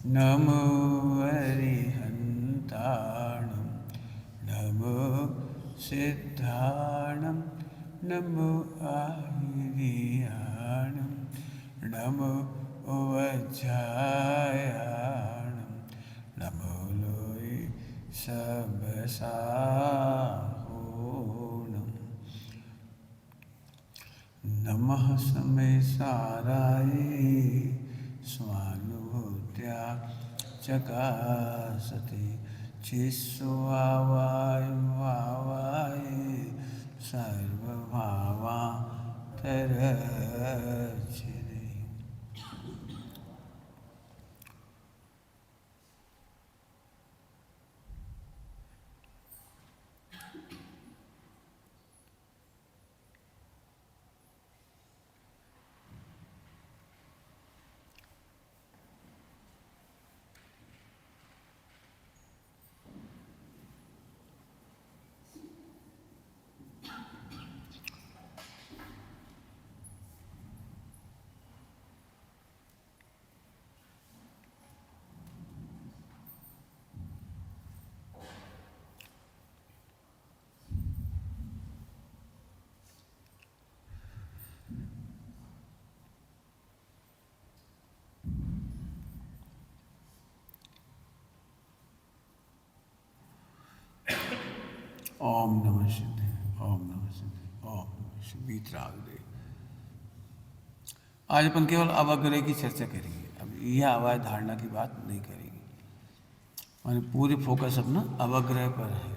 नमो अरिहन्ताणं नमो सिद्धाणं नमो आहिर्याणं नमो वज्रायाणं नमो लोई सबसाहोणं नमः समेसाराय स्वानुभूत्या चकासते चिस्वावाय वावाय सर्वभावान्तरचिरे। ओम नमः शिवाय, ओम नमः शिवाय, ओम नमः शिवाय। वीतराग दे। आज अपन केवल अवग्रह की चर्चा करेंगे। अब यह आवाज धारणा की बात नहीं करेंगे। माने पूरी फोकस अपना अवग्रह पर है।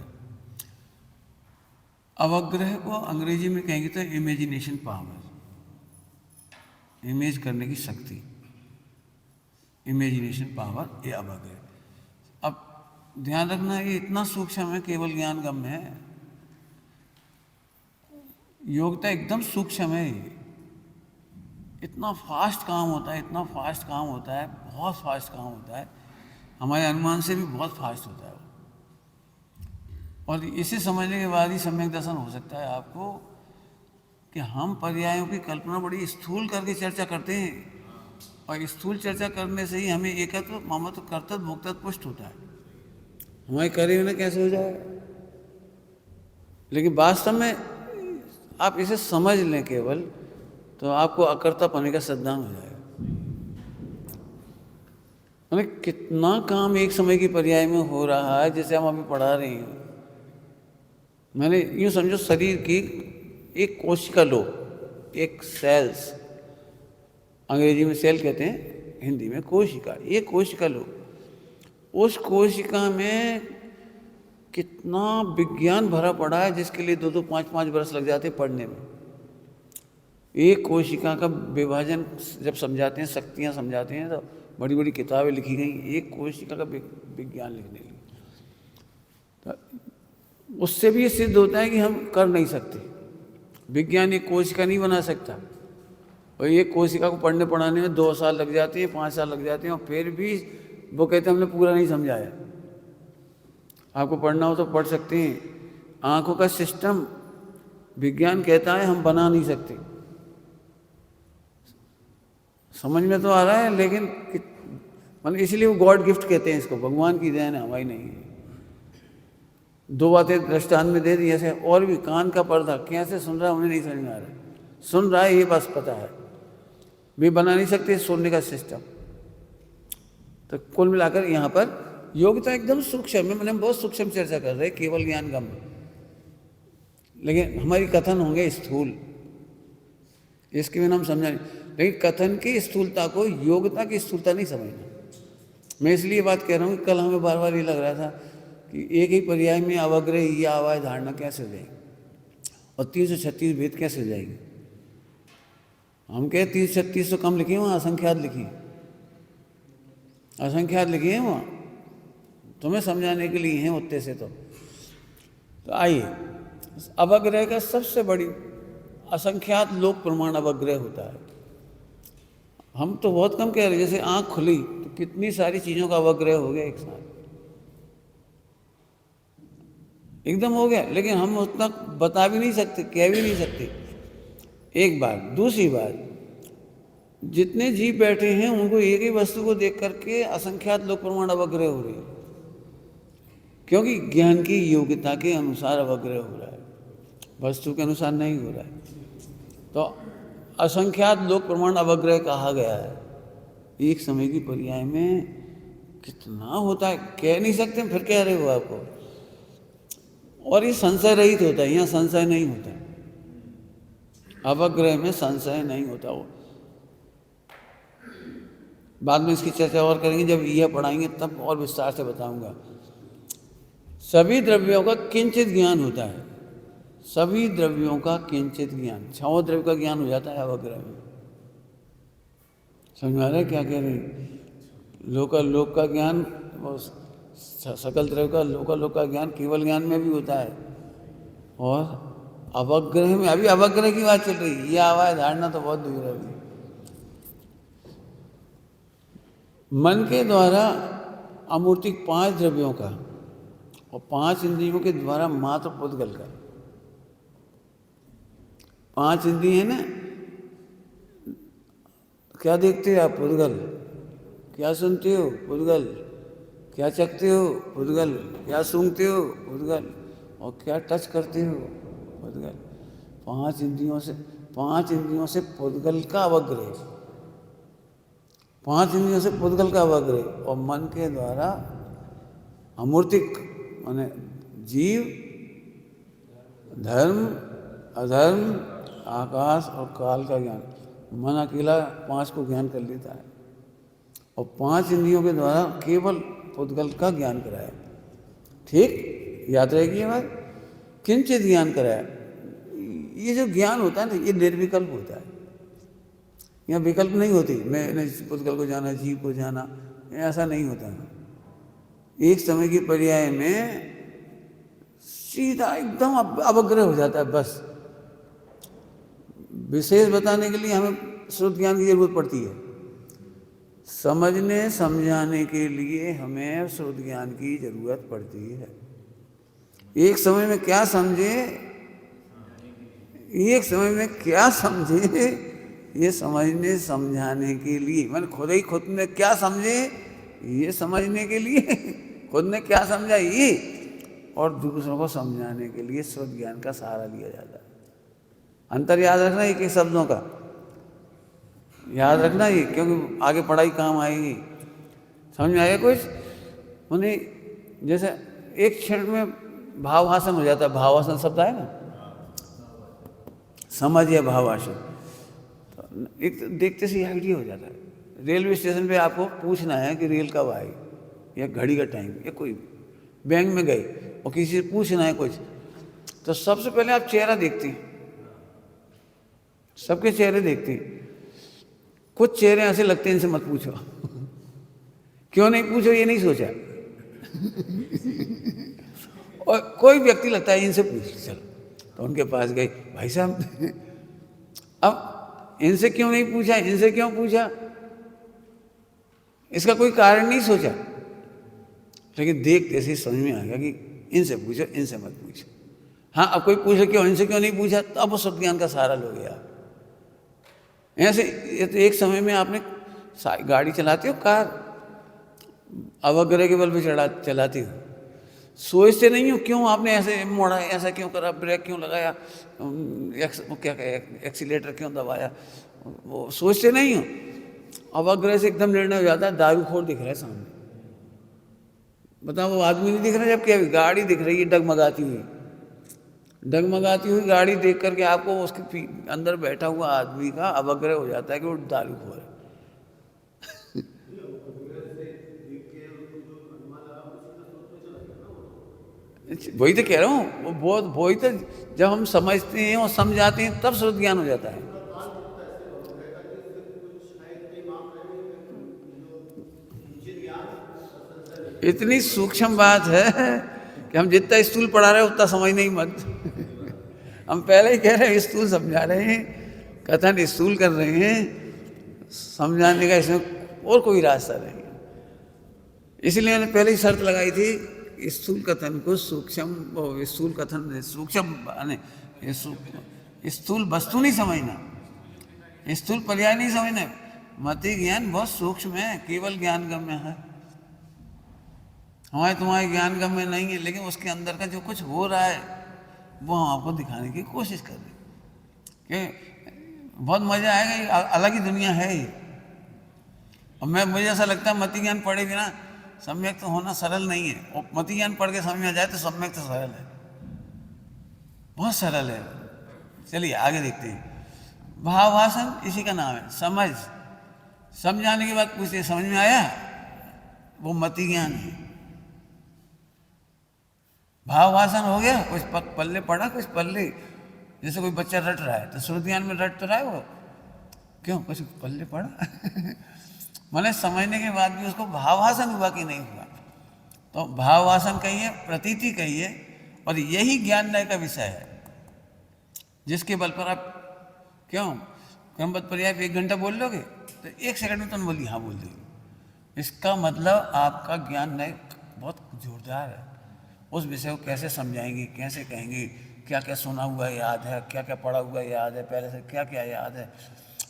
अवग्रह को अंग्रेजी में कहेंगे तो इमेजिनेशन पावर, इमेज करने की शक्ति, इमेजिनेशन पावर, ये अवग्रह। अब ध्यान रखना, ये इतना सूक्ष्म है, केवल ज्ञान गम्य है। योग्यता एकदम सूक्ष्म है। इतना फास्ट काम होता है, इतना फास्ट काम होता है, बहुत फास्ट काम होता है, हमारे अनुमान से भी बहुत फास्ट होता है। और इसे समझने के बाद ही सम्यक दर्शन हो सकता है आपको कि हम पर्यायों की कल्पना बड़ी स्थूल करके चर्चा करते हैं, और स्थूल चर्चा करने से ही हमें एकत्व, ममत्व, कर्तव्य, भोक्तव्य पुष्ट होता है। हमारे करे हुए कैसे हो जाए? लेकिन वास्तव में आप इसे समझ लें केवल, तो आपको अकर्ता पाने का सिद्धांत हो जाएगा। मैंने कितना काम एक समय की पर्याय में हो रहा है, जैसे हम अभी पढ़ा रहे हैं। मैंने यूँ समझो, शरीर की एक कोशिका लो, एक सेल्स, अंग्रेजी में सेल कहते हैं, हिंदी में कोशिका। ये कोशिका लो, उस कोशिका में कितना विज्ञान भरा पड़ा है, जिसके लिए 2-2, 5-5 वर्ष लग जाते हैं पढ़ने में। एक कोशिका का विभाजन जब समझाते हैं, शक्तियाँ समझाते हैं, तो बड़ी बड़ी किताबें लिखी गई एक कोशिका का विज्ञान लिखने के लिए। तो उससे भी ये सिद्ध होता है कि हम कर नहीं सकते। विज्ञान एक कोशिका नहीं बना सकता, और एक कोशिका को पढ़ने पढ़ाने में 2 साल लग जाते हैं, 5 साल लग जाते हैं, और फिर भी वो कहते हैं हमने पूरा नहीं समझाया। आपको पढ़ना हो तो पढ़ सकते हैं। आँखों का सिस्टम विज्ञान कहता है हम बना नहीं सकते। समझ में तो आ रहा है, लेकिन मतलब इसलिए वो गॉड गिफ्ट कहते हैं इसको, भगवान की देन है, हमारी नहीं है। 2 बातें दृष्टांत में दे दी, ऐसे और भी। कान का पर्दा कैसे सुन रहा है, उन्हें नहीं समझ में आ रहा है। सुन रहा है ये बस पता है, भी बना नहीं सकते सुनने का सिस्टम। तो कुल मिलाकर यहाँ पर योग्यता एकदम सूक्ष्म है। मैंने बहुत सूक्ष्म चर्चा कर रहे हैं, केवल ज्ञान गम, लेकिन हमारी कथन होंगे स्थूल, इसके बिना हम समझा नहीं। लेकिन कथन की स्थूलता को योग्यता की स्थूलता नहीं समझना। मैं इसलिए बात कह रहा हूँ कि कल हमें बार बार ये लग रहा था कि एक ही पर्याय में अवग्रह या आवाज धारणा कैसे हो जाएगी, और 336 भेद कैसे हो जाएगी। हम कहे 336 तो कम लिखी है, वहाँ असंख्यात लिखी है, असंख्यात लिखी है वहाँ, तुम्हें समझाने के लिए हैं उत्ते से। तो आइए, अवग्रह का सबसे बड़ी असंख्यात लोक प्रमाण अवग्रह होता है। हम तो बहुत कम कह रहे, जैसे आँख खुली तो कितनी सारी चीज़ों का अवग्रह हो गया एक साथ, एकदम हो गया, लेकिन हम उतना बता भी नहीं सकते, कह भी नहीं सकते। एक बात। दूसरी बात, जितने जीव बैठे हैं उनको एक ही वस्तु को देख करके असंख्यात लोक प्रमाण अवग्रह हो रहे हैं, क्योंकि ज्ञान की योग्यता के अनुसार अवग्रह हो रहा है, वस्तु के अनुसार नहीं हो रहा है। तो असंख्यात लोक प्रमाण अवग्रह कहा गया है। एक समय की पर्याय में कितना होता है कह नहीं सकते, फिर कह रहे हो आपको। और ये संशय रहित होता है, यहाँ संशय नहीं होता, अवग्रह में संशय नहीं होता। वो बाद में इसकी चर्चा और करेंगे, जब यह पढ़ाएंगे तब और विस्तार से बताऊंगा। सभी द्रव्यों का किंचित ज्ञान होता है, सभी द्रव्यों का किंचित ज्ञान, 6 द्रव्य का ज्ञान हो जाता है अवग्रह में। समझ में आ रहा है क्या कह रहे हैं? लोक का ज्ञान, सकल द्रव्य का लोक का ज्ञान केवल ज्ञान में भी होता है, और अवग्रह में, अभी अवग्रह की बात चल रही है, यह आवाज धारणा तो बहुत दूर है अभी। मन के द्वारा अमूर्तिक 5 द्रव्यों का और 5 इंद्रियों के द्वारा मात्र पुद्गल का। 5 इंद्रिय है ना, क्या देखते हो आप? पुद्गल। क्या सुनते हो? पुद्गल। क्या चखते हो? पुद्गल। क्या सूंघते हो? पुद्गल। और क्या टच करते हो? पुद्गल। 5 इंद्रियों से पुद्गल का अवग्रह, 5 इंद्रियों से पुद्गल का अवग्रह, और मन के द्वारा अमूर्तिक माने जीव, धर्म, अधर्म, आकाश और काल का ज्ञान। मन अकेला 5 को ज्ञान कर लेता है, और 5 इंद्रियों के द्वारा केवल पुद्गल का ज्ञान कराया। ठीक, याद रहेगी ये बात। किंचित ज्ञान कराया। ये जो ज्ञान होता है ना, ये निर्विकल्प होता है, यहाँ विकल्प नहीं होती, मैंने पुद्गल को जाना, जीव को जाना, ऐसा नहीं होता। एक समय की पर्याय में सीधा एकदम अवग्रह हो जाता है। बस विशेष बताने के लिए हमें श्रुत ज्ञान की जरूरत पड़ती है, समझने समझाने के लिए हमें श्रुत ज्ञान की जरूरत पड़ती है। एक समय में क्या समझे, एक समय में क्या समझे, ये समझने समझाने के लिए, मैंने खुद ने क्या समझे ये समझने के लिए, खुद ने क्या समझा ये, और दूसरों को समझाने के लिए श्रुत ज्ञान का सहारा लिया जाता है। अंतर याद रखना एक एक शब्दों का, याद रखना ये, क्योंकि आगे पढ़ाई काम आएगी। समझ में आएगा कुछ? उन्हें जैसे एक क्षण में भावासन हो जाता है, भावासन शब्द है ना, समझ या भावासन, तो एक देखते से आइडिया हो जाता है। रेलवे स्टेशन पे आपको पूछना है कि रेल कब आएगी, या घड़ी का टाइम, या कोई बैंक में गए और किसी से पूछना है कुछ, तो सबसे पहले आप चेहरा देखती, सबके चेहरे देखती। कुछ चेहरे ऐसे लगते हैं इनसे मत पूछो क्यों नहीं पूछो ये नहीं सोचा और कोई व्यक्ति लगता है इनसे पूछ चलो, तो उनके पास गए, भाई साहब अब इनसे क्यों नहीं पूछा, इनसे क्यों पूछा, इसका कोई कारण नहीं सोचा, लेकिन देखते से समझ में आ गया कि इनसे पूछो, इनसे मत पूछो। हाँ, अब कोई पूछे क्यों, इनसे क्यों नहीं पूछा, तो अब वो शुद्ध ज्ञान का सहारा लोगे आप। ऐसे तो एक समय में आपने गाड़ी चलाते हो, कार अवग्रह के बल पे चलाती हो, सोचते नहीं हो क्यों आपने ऐसे मोड़ा, ऐसा क्यों करा, ब्रेक क्यों लगाया, एक्सीलेटर क्यों दबाया, वो सोचते नहीं हो। अवग्रह से एकदम निर्णय हो जाता है, दारूखोर दिख रहा है सामने, बताओ वो आदमी नहीं दिख रहा, जबकि अभी गाड़ी दिख रही है डगमगाती हुई गाड़ी देख करके आपको उसके अंदर बैठा हुआ आदमी का अवग्रह हो जाता है कि वो दारूखोर है। वही तो कह रहा हूँ, वही तो जब हम समझते हैं और समझाते हैं तब श्रुत ज्ञान हो जाता है। इतनी सूक्ष्म बात है कि हम जितना स्थूल पढ़ा रहे हैं उतना समझ नहीं मत हम पहले ही कह रहे हैं स्थूल समझा रहे हैं, कथन स्थूल कर रहे हैं, समझाने का इसमें और कोई रास्ता नहीं है। इसलिए मैंने पहले ही शर्त लगाई थी, स्थूल कथन को सूक्ष्म, स्थूल कथन सूक्ष्म, स्थूल वस्तु नहीं समझना, स्थूल पर्याय नहीं समझना, मति ज्ञान बहुत सूक्ष्म है, केवल ज्ञान गम्य है, हमारे तुम्हारे ज्ञान गम्य नहीं है, लेकिन उसके अंदर का जो कुछ हो रहा है वो हम आपको दिखाने की कोशिश कर रहे हैं कि बहुत मजा आएगा, ये अलग ही दुनिया है ये। और मुझे ऐसा लगता है मति ज्ञान पढ़े बिना सम्यक तो होना सरल नहीं है, और मति ज्ञान पढ़ के समझ में आ जाए तो सम्यक तो सरल है, बहुत सरल है। चलिए आगे देखते हैं। भावासन इसी का नाम है, समझ। समझाने के बाद पूछते समझ में आया, वो मति ज्ञान है। भावासन हो गया, कुछ पल्ले पढ़ा, कुछ पल्ले, जैसे कोई बच्चा रट रहा है तो श्रुतियान में रट तो रहा है वो, क्यों कुछ पल्ले पढ़ा मैंने समझने के बाद भी उसको भावासन हुआ कि नहीं हुआ। तो भावासन कहिए, प्रतीति कहिए, और यही ज्ञान नय का विषय है, जिसके बल पर आप क्यों क्रमबद्ध पर्याय 1 घंटा बोल लोगे तो 1 सेकंड में तुम बोली हाँ बोल देगी। इसका मतलब आपका ज्ञान नय बहुत जोरदार है। उस विषय को कैसे समझाएंगे, कैसे कहेंगे, क्या क्या सुना हुआ याद है, क्या क्या पढ़ा हुआ याद है, पहले से क्या क्या याद है,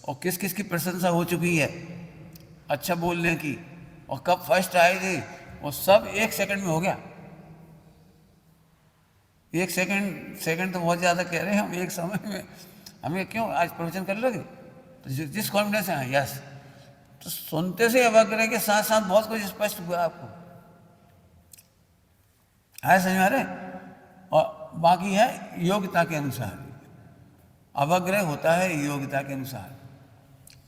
और किस किस की प्रशंसा हो चुकी है अच्छा बोलने की, और कब फर्स्ट आए थे, वो सब 1 सेकंड में हो गया। 1 सेकंड तो बहुत ज़्यादा कह रहे हैं हम, एक समय में हमें क्यों आज प्रवचन कर लोगे तो जिस कॉन्फिडेंस से यस, तो सुनते से अवग्रह के साथ साथ बहुत कुछ स्पष्ट हुआ आपको, है समझ में आ रहे। और बाकी है योग्यता के अनुसार, अवग्रह होता है योग्यता के अनुसार।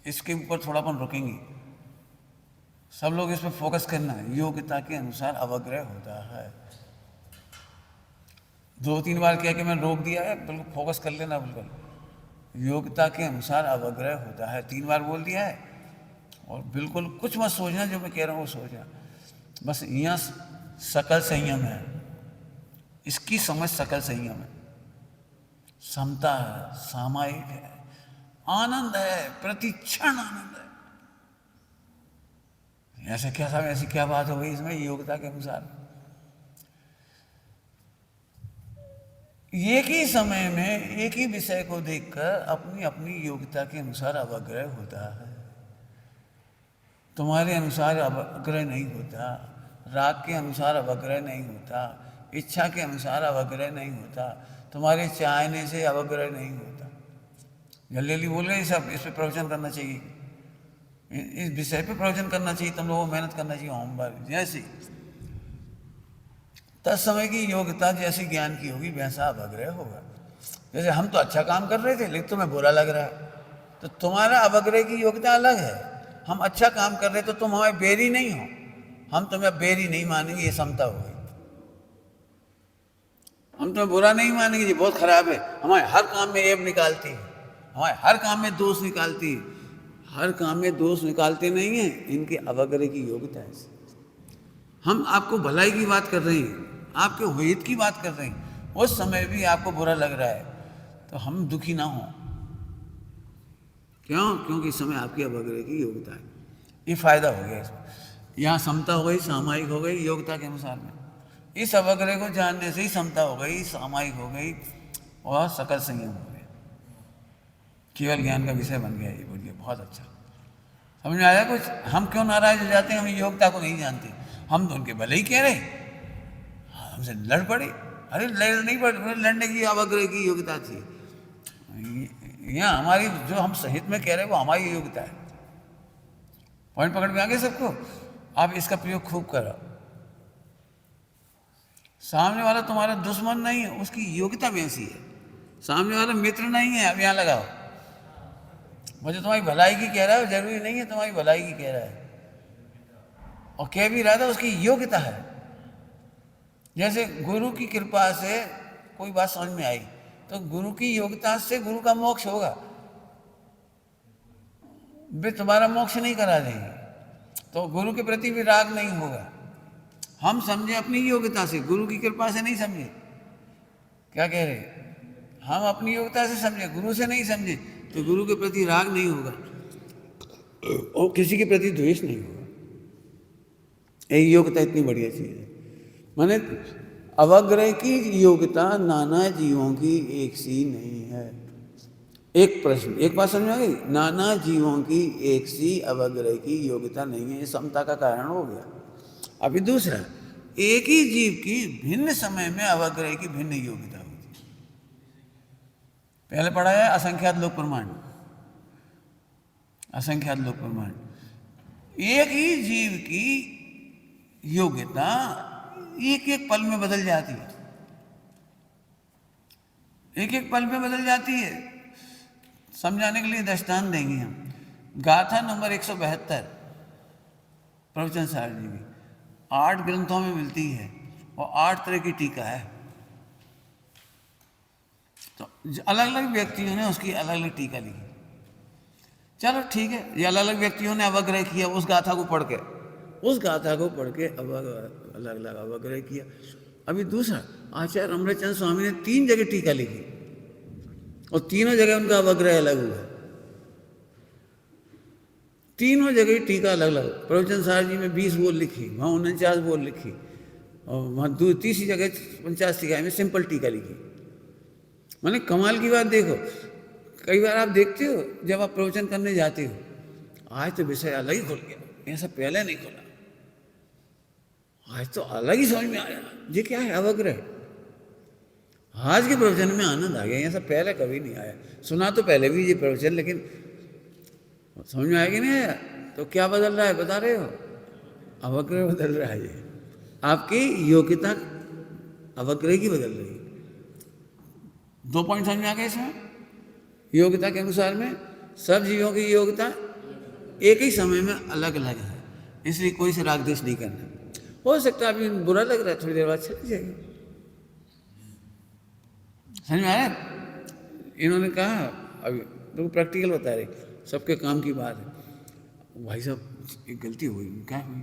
इसके ऊपर थोड़ा अपन रुकेंगे, सब लोग इस पर फोकस करना है। योग्यता के अनुसार अवग्रह होता है। 2-3 बार कह के मैंने रोक दिया है, बिल्कुल फोकस कर लेना बिल्कुल। योग्यता के अनुसार अवग्रह होता है, 3 बार बोल दिया है, और बिल्कुल कुछ मत सोचना जो मैं कह रहा हूँ वो सोचना, बस यहाँ सकल संयम है, इसकी समझ सकल संयम है, समता है, सामायिक है, आनंद है, प्रतिक्षण आनंद है। ऐसे क्या साहब, ऐसी क्या बात हो गई इसमें योग्यता के अनुसार। एक ही समय में एक ही विषय को देखकर अपनी अपनी योग्यता के अनुसार अवग्रह होता है। तुम्हारे अनुसार अवग्रह नहीं होता, राग के अनुसार अवग्रह नहीं होता, इच्छा के अनुसार अवग्रह नहीं होता, तुम्हारे चाहने से अवग्रह नहीं होता। जल्दी बोल रहे सब, इस पर प्रवचन करना चाहिए, इस विषय पे प्रवचन करना चाहिए, तुम लोगों को मेहनत करना चाहिए। होमवर्क जैसी तत्समय की योग्यता जैसी ज्ञान की होगी वैसा अवग्रह होगा। जैसे हम तो अच्छा काम कर रहे थे लेकिन तुम्हें बुरा लग रहा है, तो तुम्हारा अवग्रह की योग्यता अलग है। हम अच्छा काम कर रहे तो तुम हमारे बेरी नहीं हो, हम तुम्हें बेरी नहीं मानेंगे, ये समता हो गई। हम तुम्हें बुरा नहीं मानेंगे, ये बहुत खराब है, हमारे हर काम में ऐब निकालती है, हमारे हर काम में दोष निकालती है। हर काम में दोष निकालते नहीं है, इनके अवग्रह की योग्यता है। हम आपको भलाई की बात कर रहे हैं, आपके हित की बात कर रहे हैं, उस समय भी आपको बुरा लग रहा है तो हम दुखी ना हो। क्यों? क्योंकि इस समय आपकी अवग्रह की योग्यता है, ये फायदा हो गया इसमें। यहाँ समता हो गई, सामायिक हो गई योग्यता के अनुसार में। इस अवग्रह को जानने से ही समता हो गई, सामायिक हो गई और सकल संयम हो गया, केवल ज्ञान का विषय बन गया। ये बोलिए बहुत अच्छा समझ में आया कुछ। हम क्यों नाराज हो जाते हैं, हम योग्यता को नहीं जानते, हम तो उनके भले ही कह रहे, हमसे लड़ पड़े। अरे लड़ नहीं पड़े, लड़ने की अवग्रह की योग्यता थी। यहाँ हमारी जो हम सहित में कह रहे हैं वो हमारी योग्यता है। पॉइंट पकड़ में आ गए सबको। आप इसका प्रयोग खूब करो। सामने वाला तुम्हारा दुश्मन नहीं है, उसकी योग्यता वैसी है। सामने वाला मित्र नहीं है, अब यहाँ लगाओ। मुझे तुम्हारी भलाई की कह रहा है, जरूरी नहीं है तुम्हारी भलाई की कह रहा है, और कह भी रहा था उसकी योग्यता है। जैसे गुरु की कृपा से कोई बात समझ में आई तो गुरु की योग्यता से गुरु का मोक्ष होगा, वे तुम्हारा मोक्ष नहीं करा देंगे, तो गुरु के प्रति भी राग नहीं होगा। हम समझे अपनी योग्यता से, गुरु की कृपा से नहीं समझे। क्या कह रहे? हम अपनी योग्यता से समझे, गुरु से नहीं समझे, तो गुरु के प्रति राग नहीं होगा और किसी के प्रति द्वेष नहीं होगा। यही योग्यता इतनी बढ़िया चीज है। माने अवग्रह की योग्यता नाना जीवों की एक सी नहीं है। एक प्रश्न, एक बात समझ आ गई, नाना जीवों की एक सी अवग्रह की योग्यता नहीं है, ये समता का कारण हो गया। अभी दूसरा, एक ही जीव की भिन्न समय में अवग्रह की भिन्न योग्यता होती है। पहले पढ़ा है असंख्यात लोक प्रमाण, असंख्यात लोक प्रमाण। एक ही जीव की योग्यता एक एक पल में बदल जाती है, एक एक पल में बदल जाती है। समझाने के लिए दृष्टांत देंगे हम। गाथा नंबर 172 प्रवचन सार जी की 8 ग्रंथों में मिलती है और 8 तरह की टीका है। तो अलग अलग व्यक्तियों ने उसकी अलग अलग टीका लिखी। चलो ठीक है, ये अलग अलग व्यक्तियों ने अवग्रह किया उस गाथा को पढ़ के, उस गाथा को पढ़ के अलग अलग अवग्रह किया। अभी दूसरा, आचार्य अमृतचंद स्वामी ने 3 जगह टीका लिखी और तीनों जगह उनका अवग्रह अलग हुआ, तीनों जगह टीका अलग अलग। प्रवचन सार जी में 20 बोल लिखी, वहाँ 49 बोल लिखी, और वहाँ तीसरी जगह 50 टीका में सिंपल टीका लिखी। मैंने कमाल की बात देखो, कई बार आप देखते हो जब आप प्रवचन करने जाते हो, आज तो विषय अलग ही खुल गया, ऐसा पहले नहीं खुला, आज तो अलग ही समझ में आया, ये क्या है अवग्रह। आज के प्रवचन में आनंद आ गया, ऐसा पहले कभी नहीं आया। सुना तो पहले भी ये प्रवचन, लेकिन समझ में आएगी नहीं आया। तो क्या बदल रहा है बता रहे हो? अवग्रह बदल रहा है, ये आपकी योग्यता अवग्रह की बदल रही है। 2 पॉइंट समझ में आ गए इसमें। योग्यता के अनुसार में सब जीवों की योग्यता एक ही समय में अलग अलग है, इसलिए कोई से राग द्वेष नहीं करना। हो सकता है अभी बुरा लग रहा है, थोड़ी देर बाद चली जाएगी। समझ में आया? इन्होंने कहा, अभी तो प्रैक्टिकल बता रहे, सबके काम की बात है। भाई साहब एक गलती हुई, क्या हुई?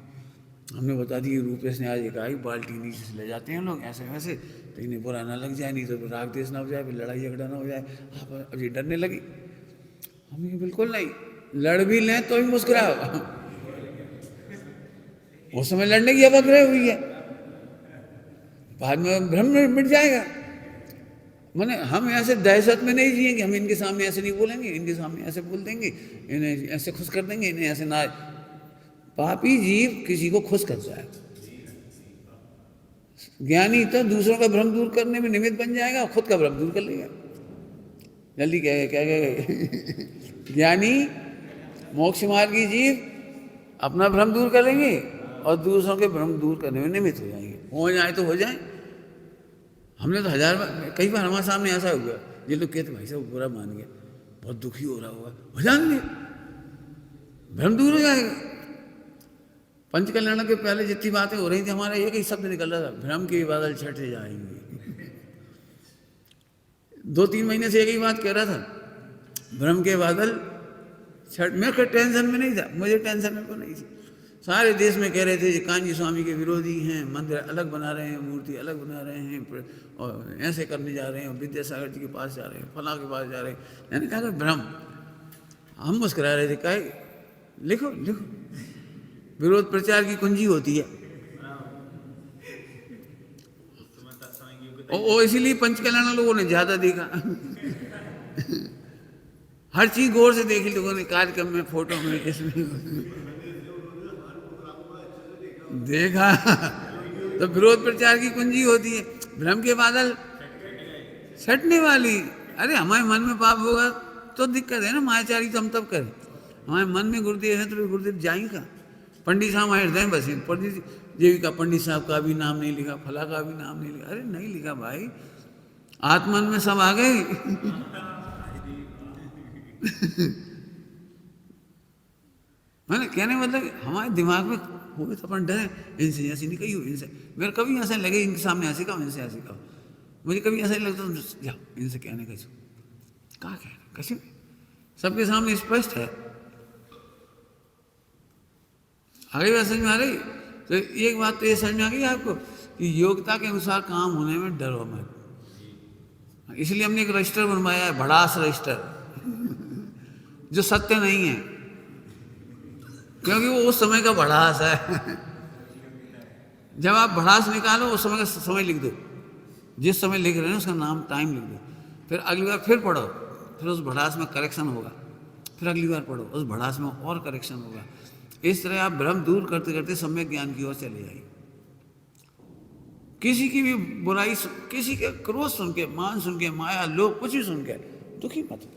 हमने बता दी रूपेश ने आज एक आई बाल्टी नीचे से ले जाते हैं लोग ऐसे वैसे, तो इन्हें बुरा ना लग जाए, नहीं तो राग देश ना हो जाए, फिर लड़ाई झगड़ा ना हो जाए। आप अभी डरने लगी। हम ये बिल्कुल नहीं, लड़ भी लें तो भी मुस्कुराओ। उस समय लड़ने की अवग्रह हुई है, बाद में भ्रम मिट जाएगा। माने हम ऐसे दहशत में नहीं जिएंगे, हम इनके सामने ऐसे नहीं बोलेंगे, इनके सामने ऐसे बोल देंगे, इन्हें ऐसे खुश कर देंगे, इन्हें ऐसे ना। पापी जीव किसी को खुश कर जाए, ज्ञानी तो दूसरों का भ्रम दूर करने में निमित्त बन जाएगा, खुद का भ्रम दूर कर लेगा। जल्दी क्या कहे ज्ञानी मोक्ष मार्गी जीव अपना भ्रम दूर कर लेंगे और दूसरों के भ्रम दूर करने में निमित्त हो जाएंगे। हो जाए तो हो जाए। हमने तो कई बार हमारे सामने ऐसा हुआ, ये लोग कहते भाई साहब बुरा मान गया, बहुत दुखी हो रहा होगा, हो जाएंगे, भ्रम दूर हो जाएगा। पंचकल्याण के पहले जितनी बातें हो रही थी, हमारा एक ही शब्द निकल रहा था, भ्रम के बादल छटे जाएंगे। 2-3 महीने से एक ही बात कह रहा था, भ्रम के बादल छट। मैं कोई टेंशन में नहीं था, मुझे टेंशन में को नहीं थी। सारे देश में कह रहे थे कि कान्जी स्वामी के विरोधी हैं, मंदिर अलग बना रहे हैं, मूर्ति अलग बना रहे हैं, और ऐसे करने जा रहे हैं, विद्यासागर जी के पास जा रहे हैं, फला के पास जा रहे हैं। मैंने कहा भ्रम। हम मुस्कुरा रहे थे, कहे लिखो लिखो, विरोध प्रचार की कुंजी होती है। और इसीलिए पंचकल्याण लोगों ने ज्यादा देखा। हर चीज गौर से देखी लोगों ने, कार्यक्रम में, फोटो में, किसमें देखा। तो विरोध प्रचार की कुंजी होती है, भ्रम के बादल छटने वाली। अरे हमारे मन में पाप होगा तो दिक्कत है ना, मायाचारी तो हम तब करें। हमारे मन में गुरुदेव है तो फिर गुरुदेव जाएंगे। पंडित साहब हमारे हृदय बसे, पंडित जी का पंडित साहब का भी नाम नहीं लिखा, फला का भी नाम नहीं लिखा। अरे नहीं लिखा भाई, आत्मन में सब आ गए। मैंने कहने मतलब हमारे दिमाग में हो गए तो अपन डरे, इनसे ऐसी नहीं कही हो, इनसे मेरे कभी ऐसा लगे इनके सामने ऐसे कहो, इनसे ऐसे कहो। मुझे कभी ऐसा ही लगता तो जाओ इनसे कहने का, कहा कहने कैसे, सबके सामने स्पष्ट है। आगे बात समझ में आ रही? तो एक बात तो ये समझ में आ गई आपको कि योग्यता के अनुसार काम होने में डरो मत। इसलिए हमने एक रजिस्टर बनवाया है, भड़ास रजिस्टर, जो सत्य नहीं है, क्योंकि वो उस समय का भड़ास है। जब आप भड़ास निकालो उस समय का समय लिख दो, जिस समय लिख रहे हैं उसका नाम टाइम लिख दो, फिर अगली बार फिर पढ़ो फिर उस भड़ास में करेक्शन होगा, फिर अगली बार पढ़ो, उस भड़ास में और करेक्शन होगा। इस तरह आप भ्रम दूर करते करते सम्यक ज्ञान की ओर चले जाइए। किसी की भी बुराई, किसी के क्रोध सुन के, मान सुन के, माया, लोभ, कुछ भी सुन के दुखी मत हो,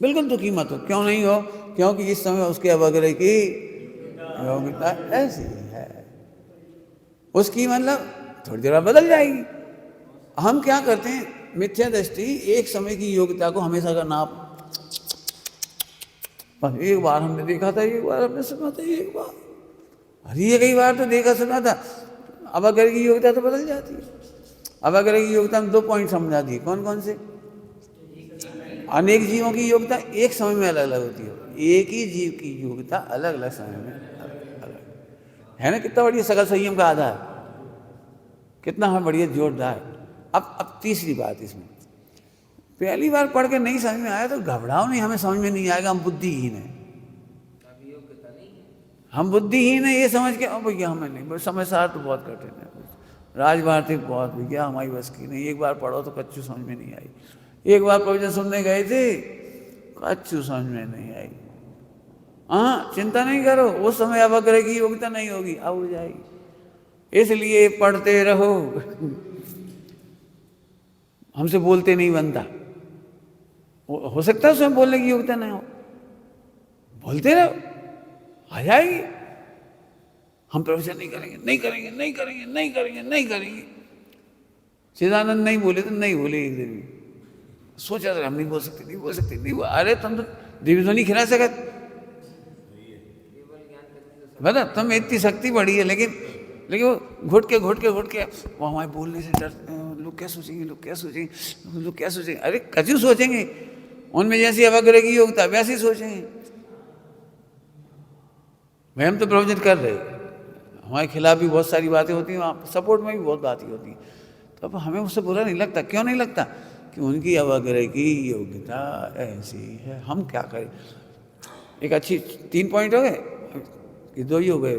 बिल्कुल दुखी मत हो। क्यों नहीं हो? क्योंकि इस समय उसके अवग्रह की योग्यता ऐसी है, उसकी मतलब थोड़ी देर बदल जाएगी। हम क्या करते हैं, मिथ्या दृष्टि एक समय की योग्यता को हमेशा का नाप, बस एक बार हमने देखा था, एक बार हमने सुना था, एक बार, अरे ये कई बार तो देखा सुना था। अब अगर की योग्यता तो बदल जाती है। अब अगर की योग्यता में 2 पॉइंट समझा दिए, कौन कौन से? अनेक जीवों की योग्यता एक समय में अलग अलग होती है, एक ही जीव की योग्यता अलग अलग समय में अलग है ना। कितना बढ़िया सकल संयम का आधार, कितना हमें बढ़िया जोरदार। अब तीसरी बात इसमें, पहली बार पढ़ के नहीं समझ में आया तो घबराओ नहीं, हमें समझ में नहीं आएगा, हम बुद्धिहीन है, हम बुद्धिहीन है ये समझ के, अब भैया हमें नहीं, समय सार तो बहुत कठिन है, राजभारती बहुत भैया हमारी बस की नहीं, एक बार पढ़ो तो कच्चू समझ में नहीं आई। एक बार प्रवचन सुनने गए थे, कच्चू समझ में नहीं आई। हाँ, चिंता नहीं करो, उस समय अवग्रह की योग्यता नहीं होगी, अब हो जाएगी। इसलिए पढ़ते रहो। हमसे बोलते नहीं बनता, हो सकता है उसमें बोलने की योग्यता नहीं हो, बोलते रहो, आ जाएगी। हम प्रवचन नहीं करेंगे, नहीं करेंगे, नहीं करेंगे, नहीं करेंगे, नहीं करेंगे। चिदानंद नहीं बोले तो नहीं बोले, एक दिन भी सोचा था हम नहीं बोल सकते, नहीं बोल सकते, नहीं बोल। अरे तुम तो दिव्य ध्वनि खिला सकत, बता तुम में इतनी शक्ति बढ़ी है, लेकिन वो घुट के वो हमारे बोलने से डर, लोग क्या सोचेंगे, लोग क्या सोचेंगे, लोग क्या सोचेंगे। अरे कचू सोचेंगे, उनमें जैसी अवग्रह की योग्यता वैसे ही सोचेंगे। भाई हम तो प्रवचन कर रहे, हमारे खिलाफ भी बहुत सारी बातें होती हैं, वहाँ सपोर्ट में भी बहुत बातें होती हैं, तो अब हमें उससे बुरा नहीं लगता। क्यों नहीं लगता? कि उनकी अवग्रह की योग्यता ऐसी है, हम क्या करें। एक अच्छी 3 पॉइंट हो गए कि 2 ही हो गए,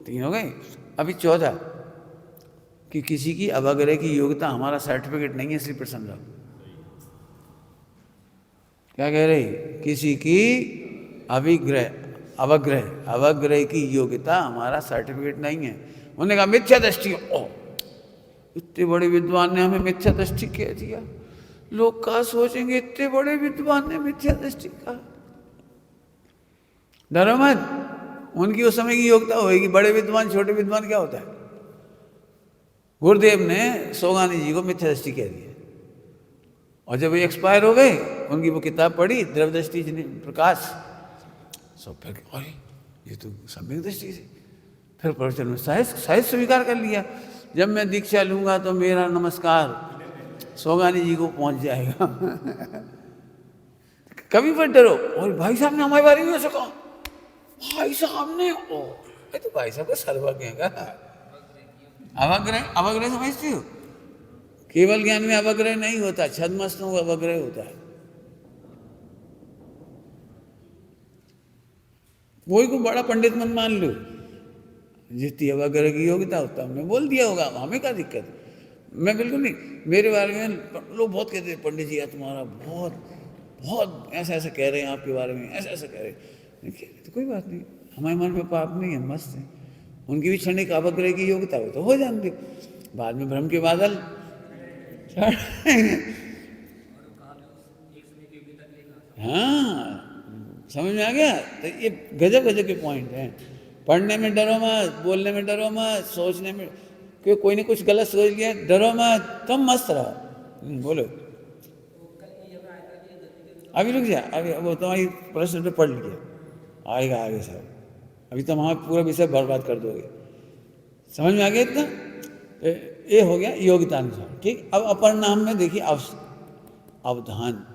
3 हो गए, अभी 14 कि किसी की अवग्रह की योग्यता हमारा सर्टिफिकेट नहीं है, इसलिए प्रसन्न रहो। क्या कह रहे? किसी की अवग्रह की योग्यता हमारा सर्टिफिकेट नहीं है। उन्होंने कहा मिथ्या दृष्टि, ओ इतने बड़े विद्वान ने हमें मिथ्या दृष्टि कह दिया, लोग क्या सोचेंगे, इतने बड़े विद्वान ने मिथ्या दृष्टि कहा। डरो मत, उनकी उस समय की योग्यता होगी। बड़े विद्वान छोटे विद्वान क्या होता है? गुरुदेव ने सोगानी जी को मिथ्या दृष्टि कह दिया, और जब वे एक्सपायर हो गए, उनकी वो किताब पढ़ी द्रव्य दृष्टि प्रकाश, सब फिर अरे ये तो सम्यक दृष्टि से, फिर प्रवचन में साहित्य स्वीकार कर लिया। जब मैं दीक्षा लूंगा तो मेरा नमस्कार सोगानी जी को पहुंच जाएगा। कभी पर डरो, और भाई साहब ने हमारे बारे में ऐसा कहा, भाई साहब ने, ओ तो भाई साहब का सर्वज्ञ है। अवग्रह समझते हो? केवल ज्ञान में अवग्रह नहीं होता, छद्मस्तों का अवग्रह होता है। कोई को बड़ा पंडित मत मान लो, जितनी अवग्रह की योग्यता होता हमने बोल दिया होगा, हमें क्या दिक्कत है। मैं बिल्कुल नहीं, मेरे बारे में लोग बहुत कहते हैं, पंडित जी तुम्हारा बहुत ऐसा ऐसा कह रहे हैं, आपके बारे में ऐसा ऐसा कह रहे हैं। तो कोई बात नहीं, हमारे मन में पाप नहीं है, मस्त है। उनकी भी क्षणिक अवग्रह की योग्यता हो तो हो जानते, बाद में भ्रम के बादल। हाँ, समझ में आ गया? तो ये गजब गजब के पॉइंट हैं। पढ़ने में डरो मत, बोलने में डरो मत, सोचने में कि कोई ने कुछ गलत सोच लिया, डरो मत, तुम मस्त रहो। बोलो, अभी रुक जा, अभी वो तुम्हारी प्रश्न तो पढ़ लिया, आएगा आगे सब। अभी तो वहाँ पूरा विषय बर्बाद कर दोगे। समझ में आ गया इतना? ये हो गया योग्यता अनुसार, ठीक। अब अपर नाम में देखिए अवधान।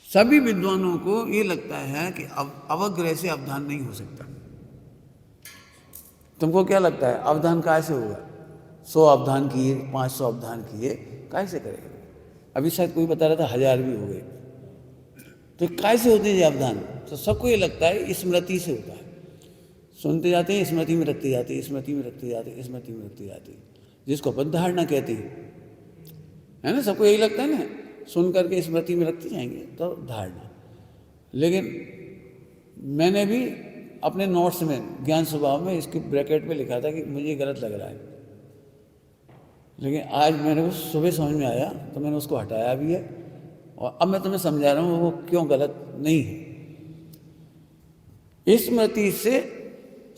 सभी विद्वानों को ये लगता है कि अवग्रह से अवधान नहीं हो सकता। तुमको क्या लगता है अवधान कैसे होगा? 100 अवधान किए, 500 अवधान किए, कैसे करेगा? अभी शायद कोई बता रहा था 1000 भी हो गए, तो कैसे होते हैं ये अवधान? तो सबको ये लगता है स्मृति से होता है। सुनते जाते हैं, स्मृति में रखते जाते हैं, स्मृति में रखते जाते हैं, स्मृति में रखते जाते हैं, जिसको अपन धारणा कहते हैं, है ना, सबको यही लगता है ना, सुन करके स्मृति में रखते जाएंगे तो धारणा। लेकिन मैंने भी अपने नोट्स में ज्ञान स्वभाव में इसके ब्रैकेट में लिखा था कि मुझे गलत लग रहा है, लेकिन आज मेरे को सुबह समझ में आया तो मैंने उसको हटाया भी है, और अब मैं तुम्हें समझा रहा हूँ वो क्यों गलत नहीं है। स्मृति से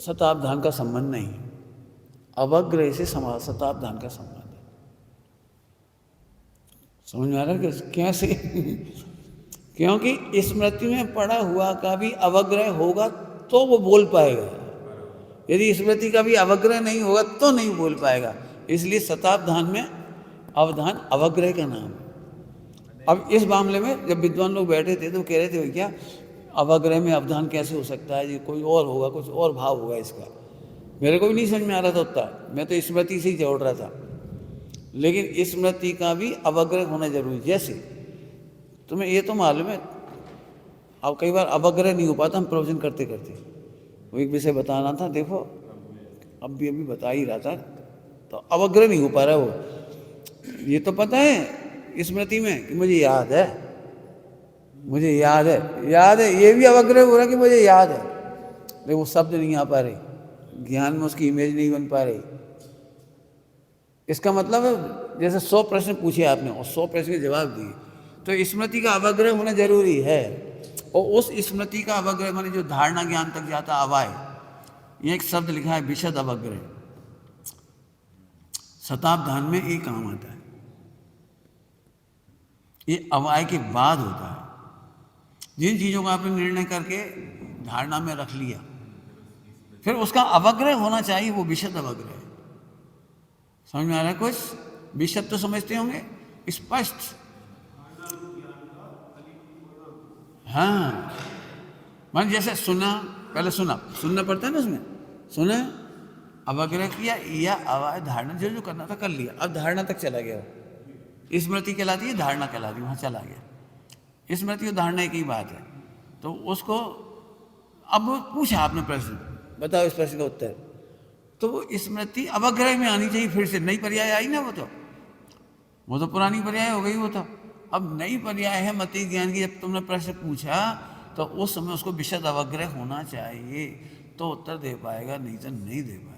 शताब्धान का संबंध नहीं, अवग्रह से शताब्धान का संबंध है। समझ में आ रहा है कैसे? क्योंकि स्मृति में पड़ा हुआ का भी अवग्रह होगा तो वो बोल पाएगा, यदि स्मृति का भी अवग्रह नहीं होगा तो नहीं बोल पाएगा। इसलिए शताब्धान में अवधान अवग्रह का नाम है। अब इस मामले में जब विद्वान लोग बैठे थे तो कह रहे थे क्या अवग्रह में अवधान कैसे हो सकता है, ये कोई और होगा, कुछ और भाव होगा इसका। मेरे को भी नहीं समझ में आ रहा था उतना, मैं तो स्मृति से ही जोड़ रहा था। लेकिन स्मृति का भी अवग्रह होना जरूरी। जैसे तुम्हें ये तो मालूम है, अब कई बार अवग्रह नहीं हो पाता हम प्रवचन करते करते। वो एक विषय बताना था, देखो अब भी अभी बता ही रहा था, तो अवग्रह नहीं हो पा रहा वो। ये तो पता है स्मृति में कि मुझे याद है, मुझे याद है, याद है, ये भी अवग्रह हो रहा कि मुझे याद है, लेकिन वो शब्द नहीं आ पा रहे, ज्ञान में उसकी इमेज नहीं बन पा रही। इसका मतलब है जैसे 100 प्रश्न पूछे आपने और 100 प्रश्न के जवाब दिए, तो स्मृति का अवग्रह होना जरूरी है। और उस स्मृति का अवग्रह माने जो धारणा ज्ञान तक जाता अवाय, ये एक शब्द लिखा है विशद अवग्रह, शताब्धान में एक काम आता है। ये अवाय के बाद होता है। जिन चीज़ों का आपने निर्णय करके धारणा में रख लिया, फिर उसका अवग्रह होना चाहिए, वो विशद अवग्रह है। समझ में आ रहा है कुछ? विशद तो समझते होंगे, स्पष्ट। हाँ, मान जैसे सुना, पहले सुनना पड़ता है ना, उसमें सुना, अवग्रह किया या अवाय धारणा, जो जो करना था कर लिया, अब धारणा तक चला गया। स्मृति कहलाती है, धारणा कहलाती है, वहाँ चला गया। स्मृति और धारणा एक ही बात है। तो उसको अब पूछा आपने प्रश्न, बताओ इस प्रश्न का उत्तर, तो वो स्मृति अवग्रह में आनी चाहिए। फिर से नई पर्याय आई ना, वो तो पुरानी पर्याय हो गई। वो तो अब नई पर्याय है मति ज्ञान की। जब तुमने प्रश्न पूछा तो उस समय उसको विशद अवग्रह होना चाहिए तो उत्तर दे पाएगा, नहीं तो नहीं दे पाएगा।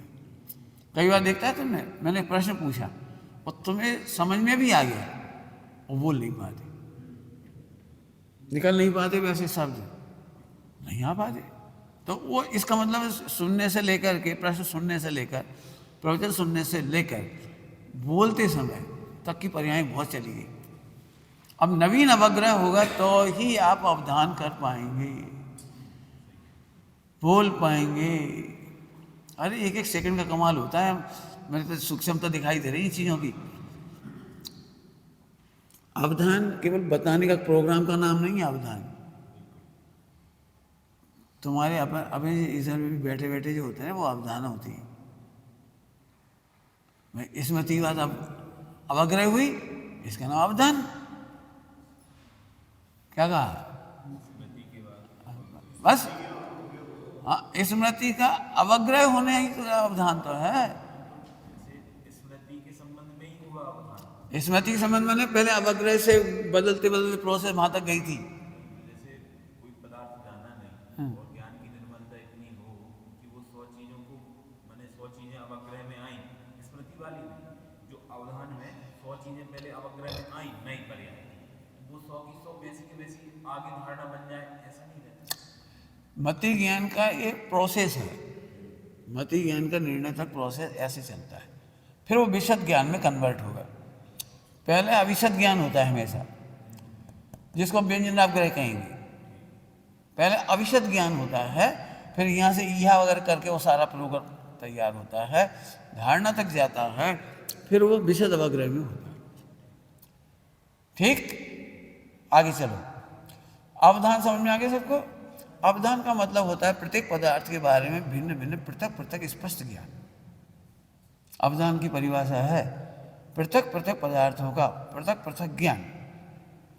कई बार देखता है तुमने, मैंने प्रश्न पूछा और तुम्हें समझ में भी आ गया और बोल नहीं पाते, निकल नहीं पाते, वैसे शब्द नहीं आ पाते। तो वो इसका मतलब है सुनने से लेकर के, प्रश्न सुनने से लेकर, प्रवचन सुनने से लेकर बोलते समय तक की पर्याय बहुत चली गई। अब नवीन अवग्रह होगा तो ही आप अवधान कर पाएंगे, बोल पाएंगे। अरे एक एक सेकंड का कमाल होता है। मेरे को सूक्ष्मता दिखाई दे रही है चीज़ों की। अवधान केवल बताने का प्रोग्राम का नाम नहीं है। अवधान तुम्हारे अपने इधर भी बैठे बैठे जो होते हैं वो अवधान होती है। स्मृति बात अब अवग्रह हुई, इसका नाम अवधान। क्या कहा? बस हाँ, स्मृति का अवग्रह होने ही तो अवधान तो है। स्मृति के संबंध में पहले अवग्रह से बदलते बदलते प्रोसेस वहां तक गई थी। जैसे कोई पदार्थ जाना नहीं और ज्ञान की निर्मलता इतनी हो कि वो 100 चीजों को, माने 100 चीजें अवग्रह में आई, स्मृति वाली में जो अवधान में 100 चीजें पहले अवग्रह में आई, नहीं पर्याय, वो 100 की 100 वैसी की वैसी आगे धारणा बन जाए, ऐसा नहीं रहता। मति ज्ञान का एक प्रोसेस है। मति ज्ञान का निर्णय तक प्रोसेस ऐसे चलता है, फिर वो विशद ज्ञान में कन्वर्ट होगा। पहले अविशद ज्ञान होता है हमेशा, जिसको व्यंजनावग्रह कहेंगे। पहले अविशद ज्ञान होता है, फिर यहाँ से यह वगैरह करके वो सारा प्रोग्राम तैयार होता है, धारणा तक जाता है, फिर वो विशद अवग्रह में होता है। ठीक, आगे चलो। अवधान समझ में आ गया सबको? अवधान का मतलब होता है प्रत्येक पदार्थ के बारे में भिन्न भिन्न पृथक पृथक स्पष्ट ज्ञान। अवधान की परिभाषा है पृथक पृथक पदार्थों का पृथक पृथक ज्ञान।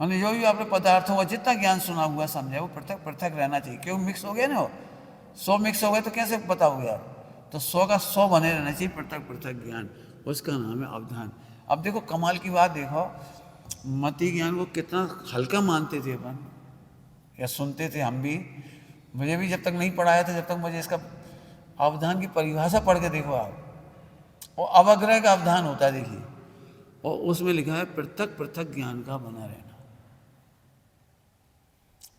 माने जो भी आपने पदार्थों का जितना ज्ञान सुना हुआ समझा वो पृथक पृथक रहना चाहिए। क्यों मिक्स हो गया ना, वो 100 मिक्स हो गए तो कैसे पता हो गया? तो 100 का 100 बने रहना चाहिए पृथक पृथक ज्ञान, उसका नाम है अवधान। अब देखो कमाल की बात देखो, मति ज्ञान को कितना हल्का मानते थे अपन, या सुनते थे हम भी। मुझे भी जब तक नहीं पढ़ाया था, जब तक मुझे इसका अवधान की परिभाषा पढ़ के देखो आप, वो अवग्रह का अवधान होता है देखिए, और उसमें लिखा है पृथक पृथक ज्ञान का बना रहना।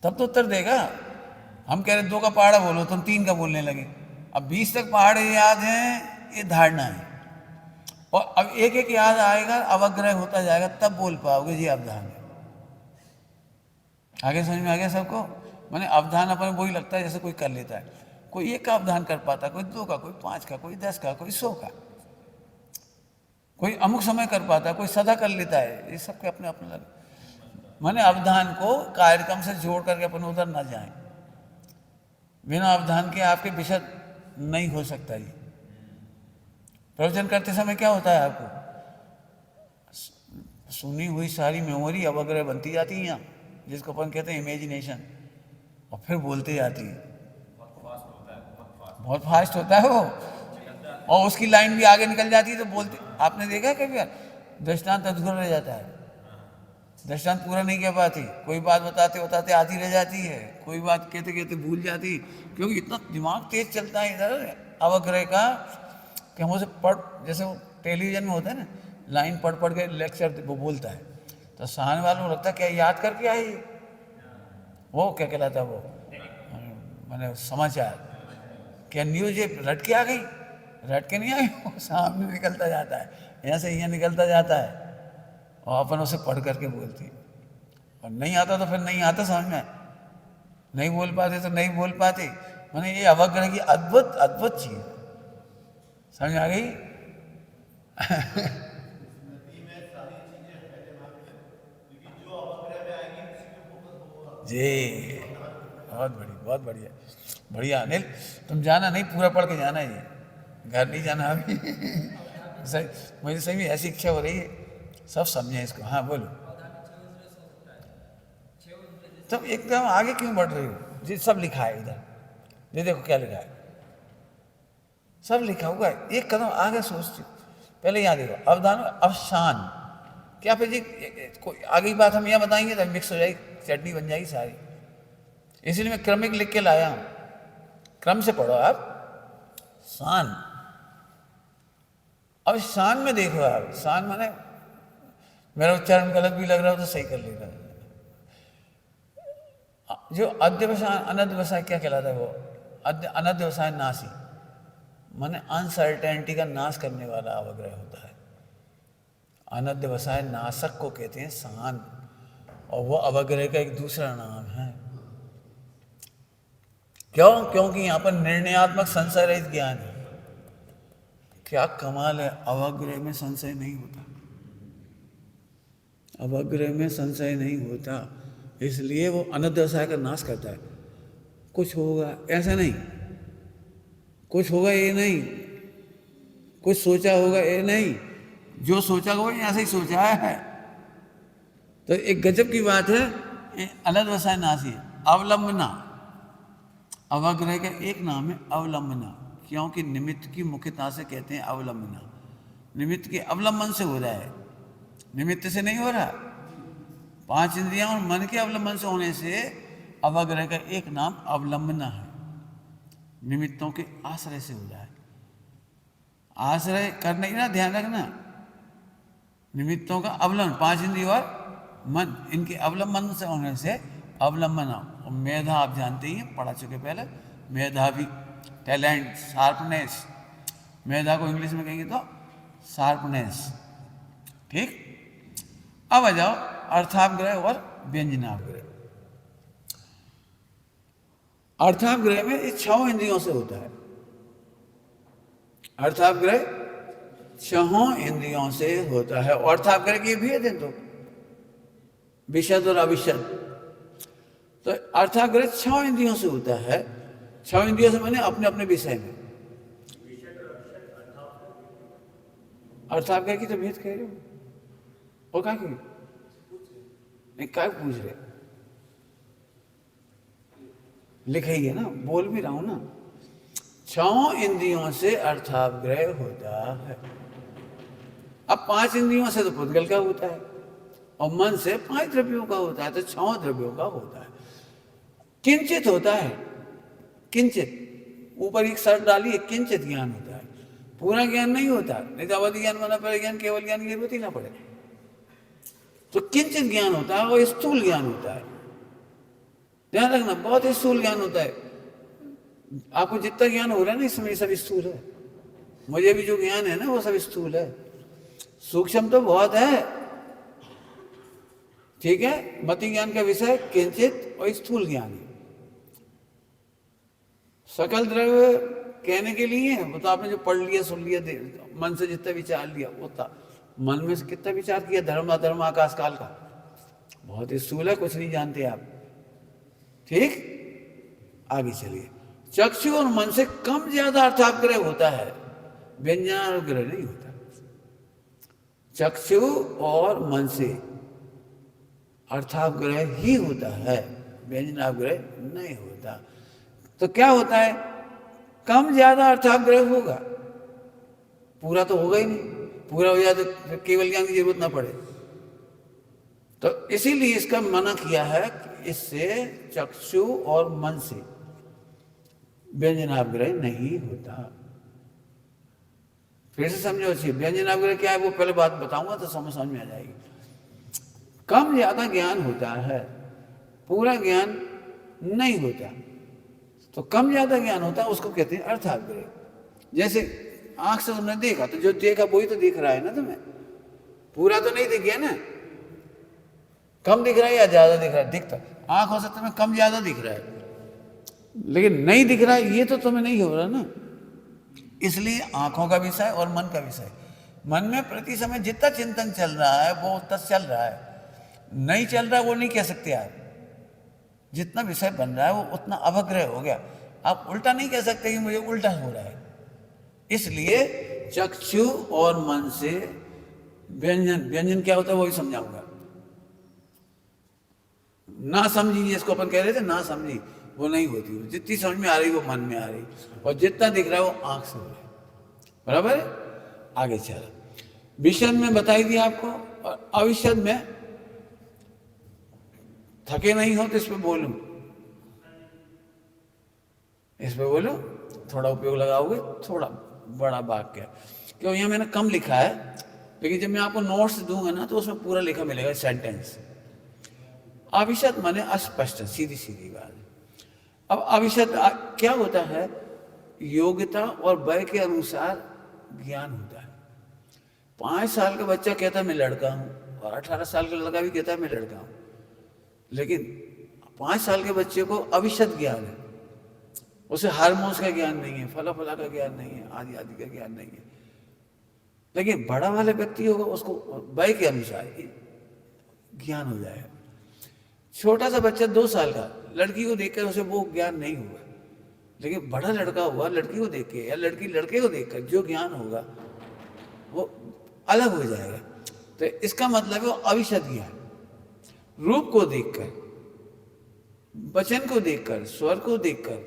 तब तो उत्तर देगा। हम कह रहे 2 का पहाड़ा बोलो, तुम 3 का बोलने लगे। अब 20 तक पहाड़े याद हैं, ये धारणा है, और अब एक एक याद आएगा, अवग्रह होता जाएगा, तब बोल पाओगे जी अवधान है। आगे समझ में आ गया सबको? मैंने अवधान अपन वही लगता है जैसे कोई कर लेता है, कोई 1 का अवधान कर पाता, कोई 2 का, कोई 5 का, कोई 10 का, कोई 100 का, कोई अमुक समय कर पाता, कोई सदा कर लेता है। ये सबके अपने अपने लगे। मैंने अवधान को कार्यक्रम से जोड़ करके अपन उधर ना जाएं। बिना अवधान के आपके विशद नहीं हो सकता। ये प्रवचन करते समय क्या होता है, आपको सुनी हुई सारी मेमोरी अवग्रह बनती जाती है यहाँ, जिसको अपन कहते हैं इमेजिनेशन, और फिर बोलते जाती है। बहुत फास्ट होता है वो, और उसकी लाइन भी आगे निकल जाती है तो बोलते। आपने देखा है कभी दृष्टांत अधूरा रह जाता है, दृष्टांत पूरा नहीं कह पाती, कोई बात बताते बताते आती रह जाती है, कोई बात कहते कहते भूल जाती, क्योंकि इतना दिमाग तेज चलता है इधर अवग्रह का कि हम उसे पढ़, जैसे वो टेलीविजन में होता है ना, लाइन पढ़ पढ़ के लेक्चर वो बोलता है, तो सामने वालों को लगता है क्या याद करके आई, वो क्या कहलाता है वो, मैंने समाचार, क्या न्यूज ये रट के आ गई, रट के नहीं आई, वो सामने निकलता जाता है, यहाँ से यहाँ निकलता जाता है, और अपन उसे पढ़ करके बोलती। और नहीं आता तो फिर नहीं आता समझ में, नहीं बोल पाते तो नहीं बोल पाते। मैंने ये अवग्रह की अद्भुत अद्भुत चीज समझ आ गई। जी बहुत बढ़िया, बहुत बढ़िया, बढ़िया। अनिल तुम जाना नहीं, पूरा पढ़ के जाना, ये घर नहीं जाना अभी। सही, मुझे सही में ऐसी इच्छा हो रही है, सब समझे इसको। हाँ बोलो। तुम एकदम आगे क्यों बढ़ रहे हो जी? सब लिखा है इधर, ये देखो क्या लिखा है, सब लिखा हुआ है। एक कदम आगे सोचते, पहले यहाँ देखो अवधान अवसान, क्या फिर जी कोई आगे बात हम यहाँ बताएंगे तो मिक्स हो जाएगी, चटनी बन जाएगी सारी। इसलिए मैं क्रमिक लिख के लाया हूँ, क्रम से पढ़ो आप। शान, अब शान में देखो आप, शान माने, मेरा उच्चारण गलत भी लग रहा हो तो सही कर लेगा। जो अध्यवसाय अनध्यवसाय क्या कहलाता है, वो अनध्यवसाय नाशी, माने अनसर्टेनिटी का नाश करने वाला अवग्रह होता है। अनध्यवसाय नाशक को कहते हैं शान, और वो अवग्रह का एक दूसरा नाम है। क्यों? क्योंकि यहाँ पर निर्णयात्मक संशय रहित ज्ञान है। क्या कमाल है, अवग्रह में संशय नहीं होता, अवग्रह में संशय नहीं होता, इसलिए वो अनध्यवसाय का नाश करता है। कुछ होगा ऐसा नहीं, कुछ होगा ये नहीं, कुछ सोचा होगा ये नहीं, जो सोचा होगा ऐसा ही सोचा है। तो एक गजब की बात है, अनध्यवसाय नाशी, अवलंबना, अवग्रह का एक नाम है अवलंबना, क्योंकि निमित्त की मुख्यता से कहते हैं अवलंबना। निमित्त के अवलंबन से हो रहा है, निमित्त से नहीं हो रहा। 5 इंद्रियां और मन के अवलंबन से होने से अवग्रह का एक नाम अवलंबना है। निमित्तों के आश्रय से हो रहा है, आश्रय करने की ना, ध्यान रखना। निमित्तों का अवलंबन, 5 इंद्रिय और मन, इनके अवलंबन से होने से अवलंबना। और मेधा आप जानते ही हैं, पढ़ा चुके पहले, मेधावी, टैलेंट, शार्पनेस। मेधा को इंग्लिश में कहेंगे तो शार्पनेस। ठीक, अब आ जाओ अर्थापग्रह और व्यंजनापग्रह। अर्थापग्रह में ये 6 इंद्रियों से होता है। अर्थापग्रह 6 इंद्रियों से होता है। अर्थापग्रह के भेद हैं, तो विशद और अविशद। तो अर्थापग्रह 6 इंद्रियों से होता है। 6 इंद्रियों से मैंने अपने अपने विषय में। अर्थापग्रह की तो भेद कह रहे हो, और क्या क्यों नहीं, क्या पूछ रहे, लिखा ही है ना, बोल भी रहा हूं ना। 6 इंद्रियों से अर्थापग्रह होता है। अब 5 इंद्रियों से तो पुद्गल का होता है, और मन से 5 द्रव्यों का होता है, तो 6 द्रव्यों का होता है। किंचित होता है, किंचित, ऊपर एक शर्त डाली है, किंचित ज्ञान होता है, पूरा ज्ञान नहीं होता। नहीं तो अवधि ज्ञान, माना पहले ज्ञान, केवल ज्ञान की जरूरत ही ना पड़े। तो किंचित ज्ञान होता है और स्थूल ज्ञान होता है। ध्यान रखना, बहुत ही स्थूल ज्ञान होता है। आपको जितना ज्ञान हो रहा है ना इसमें, सब स्थूल है। मुझे भी जो ज्ञान है ना वो सब स्थूल है, सूक्ष्म तो बहुत है, ठीक है। मति ज्ञान का विषय किंचित और स्थूल ज्ञान है। सकल द्रव्य कहने के लिए है, वो तो आपने जो पढ़ लिया, सुन लिया, मन से जितना विचार लिया उतना। मन में से कितना विचार किया, धर्म अधर्म आकाश काल का, बहुत स्थूल है, कुछ नहीं जानते आप, ठीक। आगे चलिए। चक्षु और मन से कम ज्यादा अर्थापग्रह होता है, व्यंजनानुग्रह नहीं होता। चक्षु और मन से अर्थापग्रह ही होता है, व्यंजनानुग्रह नहीं होता। तो क्या होता है, कम ज्यादा अर्थापग्रह होगा, पूरा तो होगा ही नहीं। पूरा हो जाए तो केवल ज्ञान की जरूरत ना पड़े। तो इसीलिए इसका मना किया है कि इससे चक्षु और मन से व्यंजनापग्रह नहीं होता। फिर से समझो अच्छी, व्यंजनापग्रह क्या है वो पहले बात बताऊंगा तो समझ में आ जाएगी। कम ज्यादा ज्ञान होता है, पूरा ज्ञान नहीं होता। तो कम ज्यादा ज्ञान होता है, उसको कहते हैं अर्थापग्रह। जैसे आंख से तुमने देखा, तो जो देखा वही तो दिख रहा है ना तुम्हें, पूरा तो नहीं दिख गया ना। कम दिख रहा है या ज्यादा दिख रहा है, दिखता आंखों से तुम्हें कम ज्यादा दिख रहा है, लेकिन नहीं दिख रहा है ये तो तुम्हें नहीं हो रहा ना। इसलिए आंखों का विषय और मन का विषय, मन में प्रति समय जितना चिंतन चल रहा है वो उतना चल रहा है, नहीं चल रहा है वो नहीं कह सकते आप। जितना विषय बन रहा है वो उतना अवग्रह हो गया। आप उल्टा नहीं कह सकते कि मुझे उल्टा हो रहा है। इसलिए चक्षु और मन से व्यंजन, व्यंजन क्या होता है वही समझाऊंगा। ना समझी जिसको अपन कह रहे थे, ना समझी वो नहीं होती। जितनी समझ में आ रही वो मन में आ रही, और जितना दिख रहा है वो आंख से हो रहा है। बराबर है। आगे चलो, विशद में बताई दिया आपको, और अविशद में थके नहीं हो तो इस पे बोलूं, इस पे बोलो, थोड़ा उपयोग लगाओगे, थोड़ा बड़ा वाक्य, क्यों यहाँ मैंने कम लिखा है, लेकिन जब मैं आपको नोट्स दूंगा ना तो उसमें पूरा लिखा मिलेगा सेंटेंस। अविशद माने अस्पष्ट, सीधी सीधी बात। अब अविशद क्या होता है, योग्यता और वय के अनुसार ज्ञान होता है। 5 साल का बच्चा कहता है मैं लड़का हूं, और 18 साल का लड़का भी कहता है मैं लड़का हूं, लेकिन 5 साल के बच्चे को अविशद ज्ञान है, उसे हार्मोन्स का ज्ञान नहीं है, फला फला का ज्ञान नहीं है, आदि आदि का ज्ञान नहीं है। लेकिन बड़ा वाले व्यक्ति होगा उसको वय के अनुसार ज्ञान हो जाएगा। छोटा सा बच्चा 2 साल का, लड़की को देखकर उसे वो ज्ञान नहीं होगा, लेकिन बड़ा लड़का हुआ लड़की को देख के या लड़की लड़के को देखकर जो ज्ञान होगा वो अलग हो जाएगा। तो इसका मतलब है वो अविशद ज्ञान। रूप को देखकर, वचन को देखकर, स्वर को देखकर,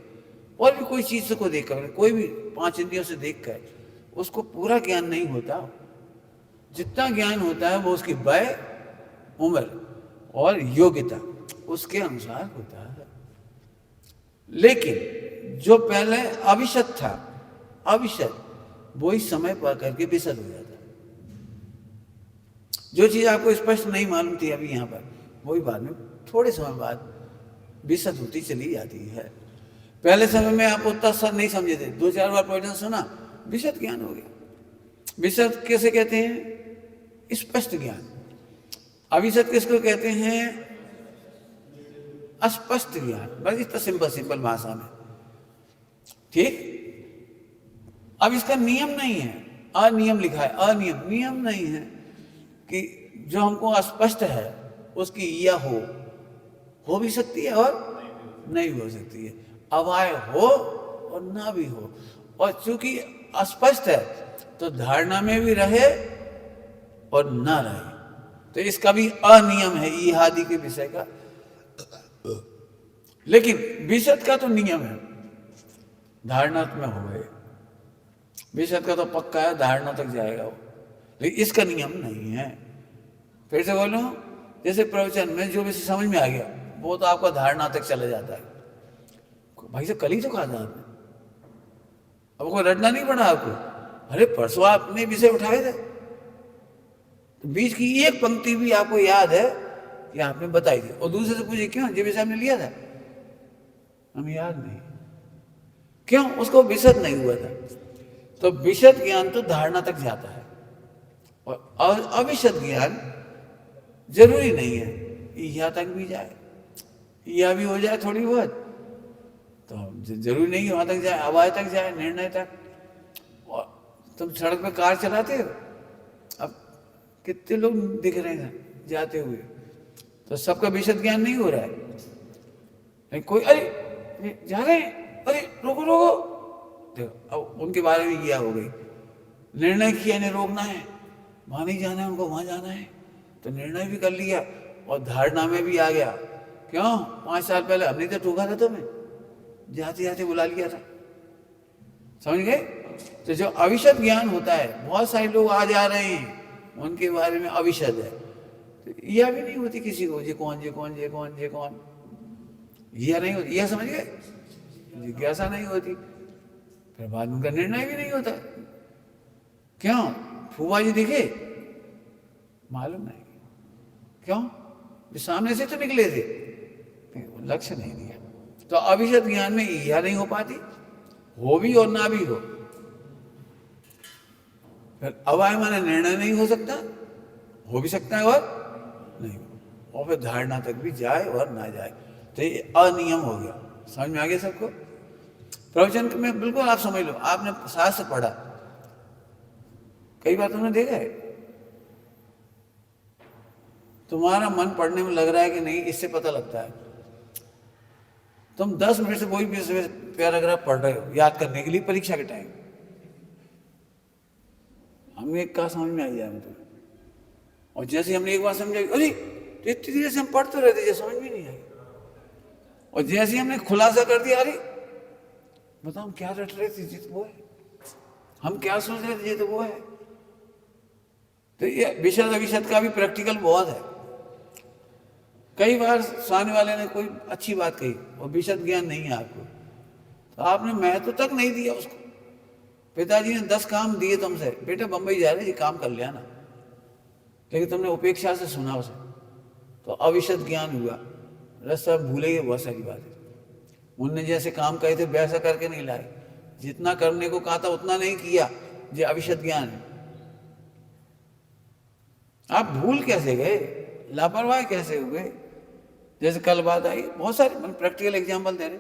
और भी कोई चीज को देखकर, कोई भी 5 इंद्रियों से देखकर उसको पूरा ज्ञान नहीं होता। जितना ज्ञान होता है वो उसकी वय, उम्र और योग्यता उसके अनुसार होता है। लेकिन जो पहले अविशद था, अविशद वही समय पा करके विशद हो जाता है। जो चीज आपको स्पष्ट नहीं मालूम थी अभी यहाँ पर, वही बाद में थोड़े समय बाद विशद होती चली जाती है। पहले समय में आप उतना सर नहीं समझे थे, 2-4 बार प्रवचन सुना, विशद ज्ञान हो गया। विशद कैसे कहते हैं, स्पष्ट ज्ञान। अविशद किसको कहते हैं, अस्पष्ट ज्ञान। बस इतना सिंपल सिंपल भाषा में, ठीक। अब इसका नियम नहीं है, अनियम लिखा है, अनियम, नियम नहीं है कि जो हमको अस्पष्ट है उसकी या हो भी सकती है और नहीं हो सकती है, अवाय हो और ना भी हो। और चूंकि अस्पष्ट है तो धारणा में भी रहे और ना रहे, तो इसका भी अनियम है ई आदि के विषय का। लेकिन विशद का तो नियम है, धारणा में हो गए, विशद का तो पक्का है, धारणा तक जाएगा वो, लेकिन इसका नियम नहीं है। फिर से बोलो, जैसे प्रवचन में जो भी समझ में आ गया वो तो आपका धारणा तक चला जाता है। भाई साहब कल ही तो कहा था आपने, अब कोई रटना नहीं पड़ा आपको। अरे परसों आपने विषय उठाए थे, तो बीच की एक पंक्ति भी आपको याद है कि आपने बताई थी, और दूसरे से पूछे क्यों जो विषय हमने लिया था, हमें याद नहीं, क्यों उसको विशद नहीं हुआ था। तो विशद ज्ञान तो धारणा तक जाता है, और अविशद ज्ञान जरूरी नहीं है यहाँ तक भी जाए, यह भी हो जाए थोड़ी बहुत, तो जरूरी नहीं वहां तक जाए, आवाज तक जाए, निर्णय तक। और तुम सड़क पे कार चलाते हो, अब कितने लोग दिख रहे हैं जाते हुए, तो सबका विशद ज्ञान नहीं हो रहा है। लेकिन कोई अरे जा रहे हैं, अरे रोको रोको, देखो अब उनके बारे में यह हो गई, निर्णय किया इन्हें रोकना है, वहां नहीं जाना है उनको, वहां जाना है, तो निर्णय भी कर लिया और धारणा में भी आ गया। क्यों 5 साल पहले हमने तो टोका था तुम्हें, जाते जाते बुला लिया था, समझ गए। तो जो अविशद ज्ञान होता है, बहुत सारे लोग आ जा रहे हैं उनके बारे में अविशद है, तो यह भी नहीं होती किसी को, ये कौन ये कौन ये कौन ये कौन, यह नहीं होती, यह समझ गए, जिज्ञासा नहीं होती, फिर बाद में उनका निर्णय भी नहीं होता। क्यों फूफा जी दिखे, मालूम नहीं क्यों, सामने से तो निकले थे, लक्ष्य नहीं दिया। तो अविशद ज्ञान में यह नहीं हो पाती, हो भी और ना भी हो। फिर अवाय माने निर्णय नहीं हो सकता, हो भी सकता है और नहीं, और फिर धारणा तक भी जाए और ना जाए, तो ये अनियम हो गया। समझ में आ गया सबको। प्रवचन में बिल्कुल आप समझ लो, आपने शास्त्र पढ़ा, कई बार तुमने देखा है, तुम्हारा मन पढ़ने में लग रहा है कि नहीं, इससे पता लगता है। तुम 10 मिनट से वही पैराग्राफ पढ़ रहे हो याद करने के लिए परीक्षा के टाइम, हमें कहा समझ में आ गया तुम्हें, और जैसे हमने एक बार समझा, अरे तो इतनी देर से हम पढ़ते रहते, जैसे समझ में नहीं आई, और जैसे हमने खुलासा कर दिया, अरे बताओ हम क्या रट रहे थे, ये तो वो है, हम क्या सोच रहे थे, ये तो वो है। तो ये विशद अविशद का भी प्रैक्टिकल बहुत है। कई बार सामने वाले ने कोई अच्छी बात कही और विशद ज्ञान नहीं है आपको, तो आपने महत्व तक नहीं दिया उसको। पिताजी ने 10 काम दिए तुमसे, बेटा बंबई जा रहे, ये काम कर लिया ना, लेकिन तुमने उपेक्षा से सुना उसे, तो अविशद ज्ञान हुआ, रास्ता भूले गए बहुत सारी बातें। उनने जैसे काम कहे थे वैसा करके नहीं लाए, जितना करने को कहा था उतना नहीं किया, ये अविशद ज्ञान है। आप भूल कैसे गए, लापरवाह कैसे हुए। जैसे कल बात आई, बहुत सारे मतलब प्रैक्टिकल एग्जाम्पल दे रहे,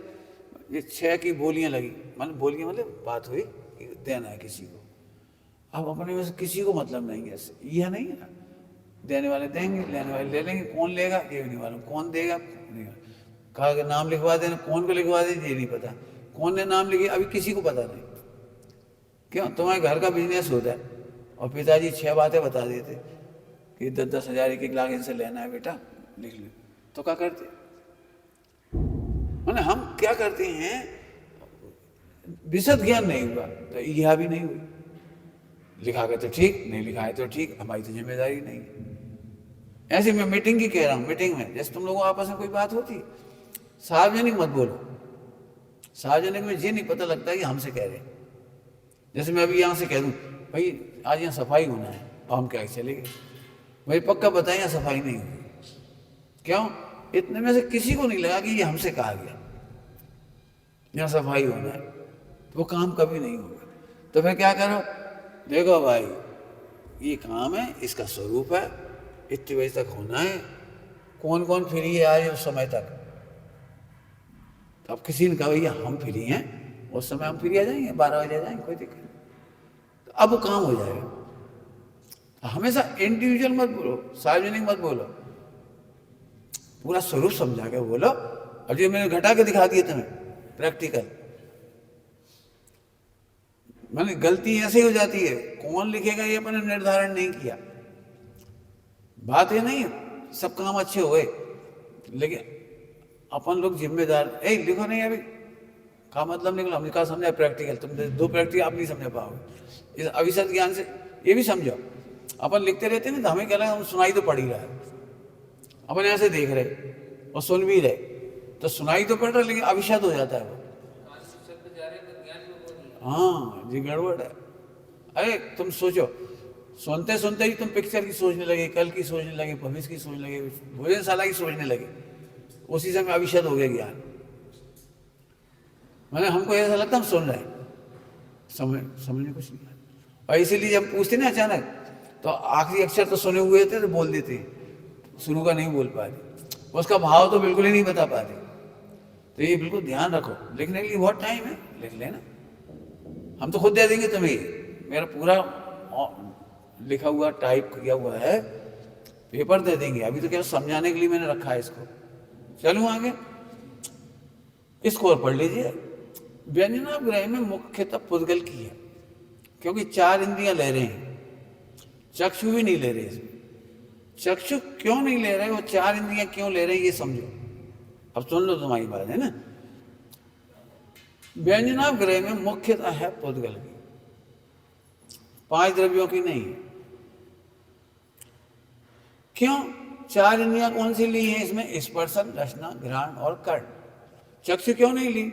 ये 6 की बोलियां लगी, मतलब बोलियां मतलब बात हुई देना है किसी को, अब अपने में से किसी को मतलब नहीं है, यह नहीं है ना, देने वाले देंगे, लेने वाले ले लेंगे, कौन लेगा ये भी नहीं मालूम, कौन देगा नहीं, कहा कि नाम लिखवा देना, कौन को लिखवा दे ये नहीं पता, कौन ने नाम लिखे अभी किसी को पता नहीं। क्यों, तुम्हारे घर का बिजनेस होता है और पिताजी 6 बातें बता देते कि 10-10 हज़ार 1-1 लाख इनसे लेना है बेटा, लिख लो, तो क्या करते, मैंने हम क्या करते हैं, विशद ज्ञान नहीं हुआ तो यह भी नहीं हुई, लिखा गया तो ठीक, नहीं लिखा है तो ठीक, हमारी तो जिम्मेदारी नहीं है। ऐसे मैं मीटिंग की कह रहा हूँ, मीटिंग में जैसे तुम लोगों आपस में कोई बात होती, सार्वजनिक मत बोलो, सार्वजनिक में ये नहीं पता लगता है कि हमसे कह रहे हैं। जैसे मैं अभी यहाँ से कह दूँ भाई आज यहाँ सफाई होना है, और हम क्या चले गए, भाई पक्का बताएं यहाँ सफाई नहीं हुई, क्यों, इतने में से किसी को नहीं लगा कि ये हमसे कहा गया यहाँ सफाई होना है, तो वो काम कभी नहीं होगा। तो मैं क्या करो, देखो भाई ये काम है, इसका स्वरूप है, इतने बजे तक होना है, कौन कौन फ्री है आज उस समय तक, तो अब किसी ने कहा भैया हम फ्री हैं, उस समय हम फ्री आ जाएंगे, 12 बजे आ जाएंगे, कोई दिक्कत नहीं, तो अब वो काम हो जाएगा। हमेशा इंडिविजुअल मत बोलो, सार्वजनिक मत बोलो, पूरा स्वरूप समझा के बोलो। और जो मैंने घटा के दिखा दिया तुम्हें प्रैक्टिकल, मैंने गलती ऐसे ही हो जाती है, कौन लिखेगा ये अपने निर्धारण नहीं किया। बात ये नहीं सब काम अच्छे हुए, लेकिन अपन लोग जिम्मेदार, लिखो नहीं अभी का मतलब निकलो, हमने कहा समझा प्रैक्टिकल, तुम 2 प्रैक्टिकल आप नहीं समझ पाओगे। इस अविशद ज्ञान से ये भी समझो, अपन लिखते रहते हैं ना, तो हमें क्या लगा हम सुनाई तो पड़ ही रहा है, अपन ऐसे देख रहे और सुन भी रहे, तो सुनाई तो पड़ रहा लेकिन अभिशत हो जाता है वो। हाँ जी, गड़बड़ है। अरे तुम सोचो, सुनते सुनते ही तुम पिक्चर की सोचने लगे, कल की सोचने लगे, भविष्य की सोचने लगे, भोजनशाला की सोचने लगे, उसी समय अभिशत हो गया ज्ञान। मैंने हमको ऐसा लगता हम सुन रहे हैं, समझ में कुछ नहीं आता। और इसीलिए जब पूछते ना अचानक, तो आखिरी अक्षर तो सुने हुए थे तो बोल देते, शुरू का नहीं बोल पाते, उसका भाव तो बिल्कुल ही नहीं बता पाते। तो ये बिल्कुल ध्यान रखो, लिखने के लिए बहुत टाइम है, लिख लेना। हम तो खुद दे देंगे तुम्हें, मेरा पूरा लिखा हुआ टाइप किया हुआ है, पेपर दे देंगे। अभी तो क्या समझाने के लिए मैंने रखा है इसको। चलूं आगे, इसको और पढ़ लीजिए। व्यंजनाग्रह में मुख्यतः पुद्गल की है, क्योंकि 4 इंद्रियां ले रहे हैं, चक्षु भी नहीं ले रहे इसमें। चक्षु क्यों नहीं ले रहे, वो 4 इंद्रियां क्यों ले रहे हैं, ये समझो। अब सुन लो, तुम्हारी बात है ना। व्यंजनाग्रह में मुख्यतः है पुद्गल की, 5 द्रव्यों की नहीं है। क्यों? 4 इंद्रियां कौन सी ली है इसमें? स्पर्शन, रसना, घ्राण और कर्ण। चक्षु क्यों नहीं ली?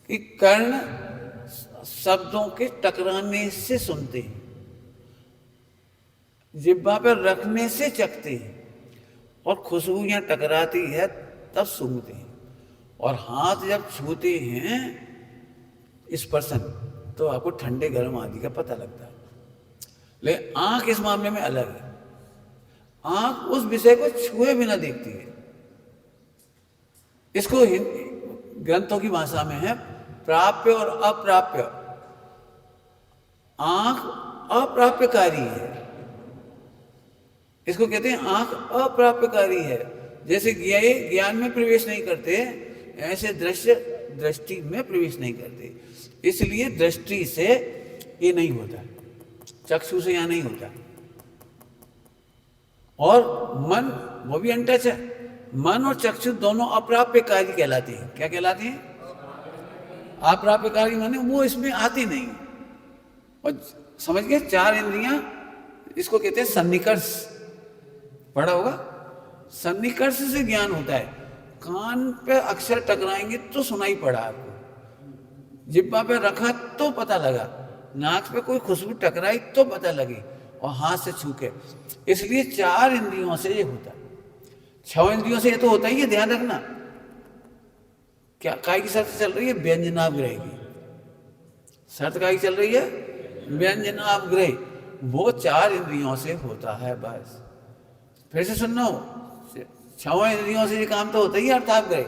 कि कर्ण शब्दों के टकराने से सुनते हैं, जिह्वा पर रखने से चखते हैं, और खुशबुयां टकराती है तब सूंघते हैं, और हाथ जब छूते हैं स्पर्शन, तो आपको ठंडे गर्म आदि का पता लगता है। लेकिन आंख इस मामले में अलग है। आंख उस विषय को छुए बिना देखती है। इसको ग्रंथों की भाषा में है प्राप्य और अप्राप्य। आंख अप्राप्यकारी है, इसको कहते हैं आंख अप्राप्यकारी है। जैसे ज्ञान में प्रवेश नहीं करते, ऐसे दृश्य दृष्टि में प्रवेश नहीं करते। इसलिए दृष्टि से ये नहीं होता, चक्षु से यहां नहीं होता। और मन, वो भी अनटच है। मन और चक्षु दोनों अप्राप्यकारी कहलाते हैं। क्या कहलाते हैं? अप्राप्यकारी माने वो इसमें आती नहीं। और समझ गए, 4 इंद्रियां, इसको कहते हैं सन्निकर्ष। पढ़ा होगा, सन्निकर्ष से ज्ञान होता है। कान पे अक्षर टकराएंगे तो सुनाई पड़ा आपको, जिह्वा पे रखा तो पता लगा, नाक पे कोई खुशबू टकराई तो पता लगी, और हाथ से छू के। इसलिए 4 इंद्रियों से ये होता है। 6 इंद्रियों से ये तो होता ही है, ध्यान रखना। क्या काय की शर्त चल रही है? व्यंजनाग्रह की शर्त काय की चल रही है? व्यंजनाग्रह। वो 4 इंद्रियों से होता है बस। फिर से सुनो, 6 इंद्रियों से ये काम तो होता ही है। अर्थाग्रह,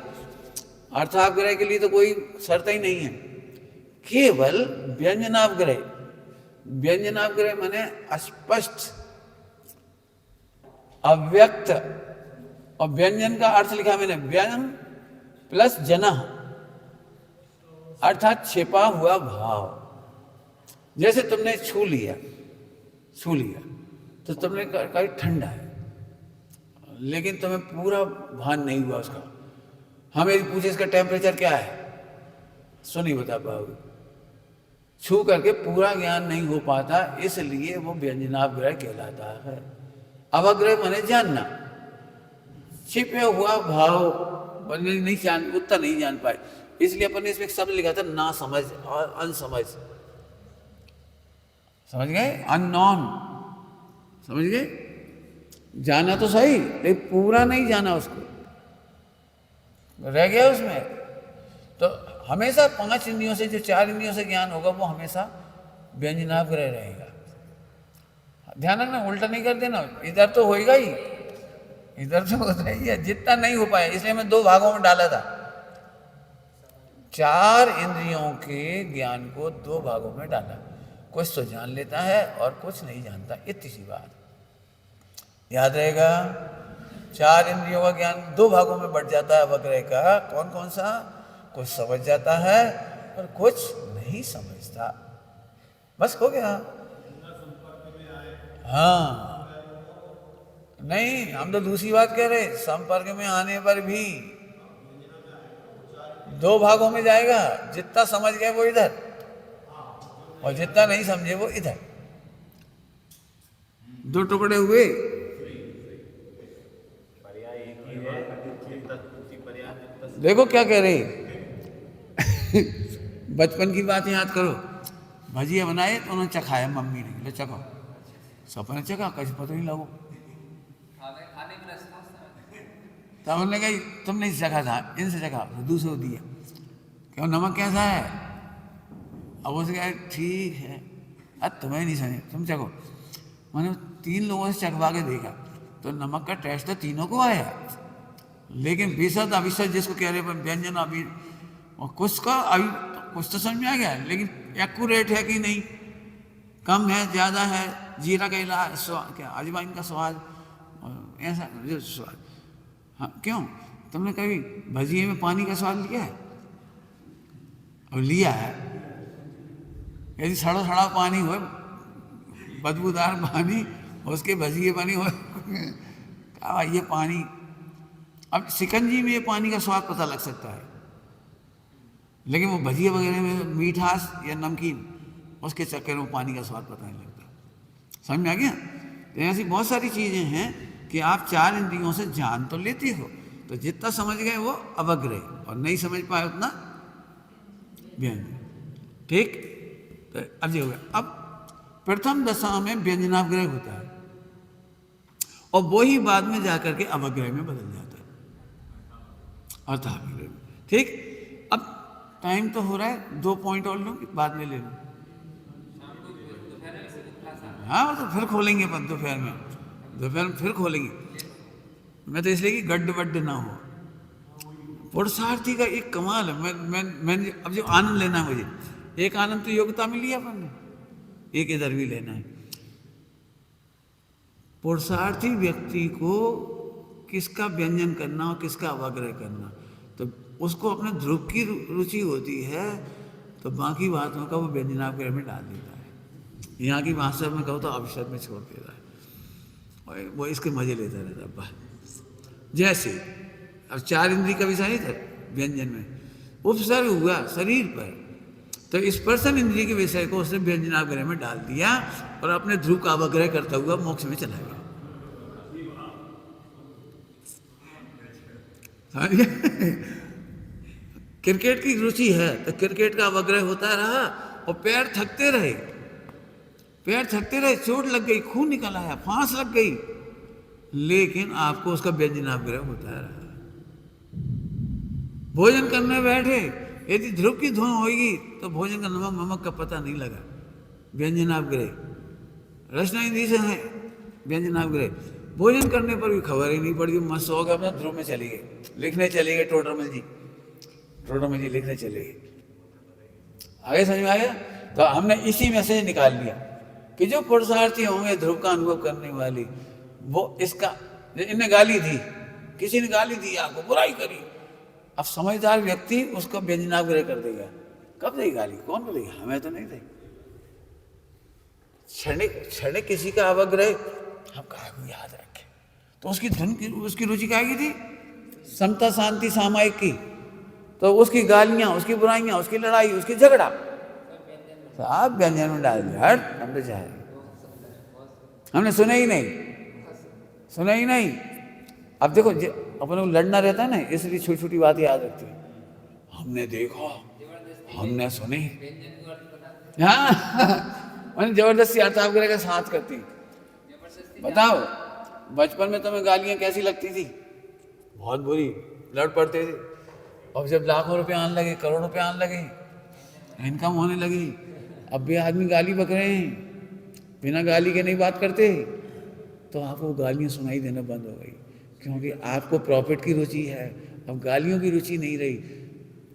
अर्थाग्रह के लिए तो कोई शर्त ही नहीं है, केवल व्यंजनाग्रह। व्यंजनाग्रह माने अस्पष्ट, अव्यक्त। और व्यंजन का अर्थ लिखा मैंने, व्यंजन प्लस जना, अर्थात छिपा हुआ भाव। जैसे तुमने छू लिया तो तुमने कहा ठंडा है, लेकिन तुम्हें पूरा भान नहीं हुआ उसका। हमें पूछे इसका टेम्परेचर क्या है, सो नहीं बता पाओगे। छू करके पूरा ज्ञान नहीं हो पाता, इसलिए वो व्यंजनाग्रह कहलाता है। अवग्रह माने जानना, छिपे हुआ भाव उतना नहीं जान पाए, इसलिए अपन ने इसमें एक शब्द लिखा था, ना समझ और अनसमझ। समझ गए? अननोन, समझ गए? जाना तो सही, लेकिन पूरा नहीं जाना, उसको रह गया उसमें। तो हमेशा 5 इंद्रियों से, जो 4 इंद्रियों से ज्ञान होगा, वो हमेशा व्यंजनाग्रह रहेगा। ध्यान रखना, उल्टा नहीं कर देना। इधर तो होएगा ही, इधर तो होता ही है, जितना नहीं हो पाया। इसलिए मैं 2 भागों में डाला था। 4 इंद्रियों के ज्ञान को 2 भागों में डाला। कुछ तो जान लेता है और कुछ नहीं जानता, इतनी सी बात याद रहेगा। 4 इंद्रियों का ज्ञान 2 भागों में बढ़ जाता है अवग्रह का। कौन कौन सा? कुछ समझ जाता है और कुछ नहीं समझता, बस हो गया। हाँ, नहीं, हम तो दूसरी बात कह रहे। संपर्क में आने पर भी 2 भागों में जाएगा। जितना समझ गए वो इधर, और जितना नहीं समझे वो इधर। 2 टुकड़े हुए। देखो क्या कह रहे बचपन की बात याद करो, भजिया बनाए तो उन्होंने चखाया मम्मी ने, ले चखो, सपने चखा, कैसे पता नहीं लगो। तब उन्होंने कहा तुमने चखा था, इनसे चखा, तो दूसरे को दिया, क्यों नमक कैसा है? अब उसने कहा ठीक है, अब तुम्हें नहीं समझे, तुम चखो। मैंने 3 लोगों से चखवा के देखा तो नमक का टेस्ट तो तीनों को आया, लेकिन बेसद अविशद जिसको कह रहे हैं व्यंजन अभी, और कुछ का अभी कुछ तो समझ में आ गया, लेकिन एक्यूरेट है कि नहीं, कम है ज़्यादा है, जीरा का इलाज स्वाद, क्या अजवाइन का स्वाद, ऐसा जो स्वाद। हाँ क्यों, तुमने कभी भजिए में पानी का स्वाद लिया है? और लिया है, यदि सड़ा सड़ा पानी हो, बदबूदार पानी, उसके भजिए पानी हो, कहा ये पानी, अब शिकंजी में ये पानी का स्वाद पता लग सकता है, लेकिन वो भजिए वगैरह में मीठास या नमकीन, उसके चक्कर में पानी का स्वाद पता नहीं लगता। समझ में आ गया? तो ऐसी बहुत सारी चीज़ें हैं कि आप 4 इंद्रियों से जान तो लेते हो, तो जितना समझ गए वो अवग्रह, और नहीं समझ पाए उतना व्यंजन। ठीक, तो अब ये हो गया। अब प्रथम दशा में व्यंजनावग्रह होता है, और वो ही बाद में जाकर के अवग्रह में बदल जाता है, अर्थावग्रह में। ठीक, अब टाइम तो हो रहा है, 2 पॉइंट और लो, बाद में ले लो। हाँ वो तो फिर खोलेंगे अपन दोपहर में फिर खोलेंगे। मैं तो इसलिए कि गड्ढ वड्ढ ना हो। पुरुषार्थी का एक कमाल है, मैं अब जो आनंद लेना है मुझे, एक आनंद तो योग्यता में लिया अपन ने, एक इधर भी लेना है। पुरुषार्थी व्यक्ति को किसका व्यंजन करना और किसका अवग्रह करना, तो उसको अपने ध्रुव की रुचि होती है, तो बाकी बातों का वो व्यंजनावग्रह में डाल देता है, यहाँ की भाषा में कहो तो अवसर में छोड़ देता है, और वो इसके मजे लेता रहता है। बस जैसे अब 4 इंद्रिय का विषय नहीं था व्यंजन में, उपसर्ग हुआ शरीर पर, तो स्पर्शन इंद्रिय के विषय को उसने व्यंजनावग्रह में डाल दिया, और अपने ध्रुव का अवग्रह करता हुआ मोक्ष में चला गया। क्रिकेट की रुचि है तो क्रिकेट का अवग्रह होता रहा, और पैर थकते रहे, चोट लग गई, खून निकल आया, फांस लग गई, लेकिन आपको उसका व्यंजनावग्रह होता रहा। भोजन करने बैठे, यदि ध्रुव की धुन होगी तो भोजन का नमक का पता नहीं लगा, व्यंजनावग्रह। रचना इंद्रिय से है व्यंजनावग्रह। भोजन करने पर भी खबर ही नहीं पड़ी, मस्त हो गया, अपना ध्रुव में चले गए, लिखने चले गए, टोडरमल जी लिखने चले गए। आगे समझ में आया? तो हमने इसी में से निकाल लिया कि जो पुरुषार्थी होंगे ध्रुव का अनुभव करने वाले, वो इसका, इन्हें गाली दी, किसी ने गाली दी, आपको बुराई करी, अब समझदार व्यक्ति उसको व्यंजनावग्रह कर देगा। कब देगी गाली, कौन बोलेगा? हमें तो नहीं देगी। क्षणिक किसी का अवग्रह हम कहा याद रखें, तो उसकी धुन की, उसकी रुचि क्या की थी? समता शांति सामायिक की, तो उसकी गालियां, उसकी बुराइयां, उसकी लड़ाई, उसकी झगड़ा सब व्यंजन में डाल दिया। हट, हम तो चाहे, हमने सुना ही नहीं। अब देखो अपन को लड़ना रहता है ना, इसलिए छोटी छोटी बात याद रखती है। हमने देखा, हमने सुनी, हाँ मैंने जबरदस्ती अर्थावग्रह का साथ करती। बताओ बचपन में तुम्हें गालियां कैसी लगती थी? बहुत बुरी, लड़ पड़ते थे। अब जब लाखों रुपए आने लगे, करोड़ों रुपए आने लगे, इनकम होने लगी, अब भी आदमी गाली बक रहे हैं, बिना गाली के नहीं बात करते, तो आपको गालियां सुनाई देना बंद हो गई, क्योंकि आपको प्रॉफिट की रुचि है, अब गालियों की रुचि नहीं रही।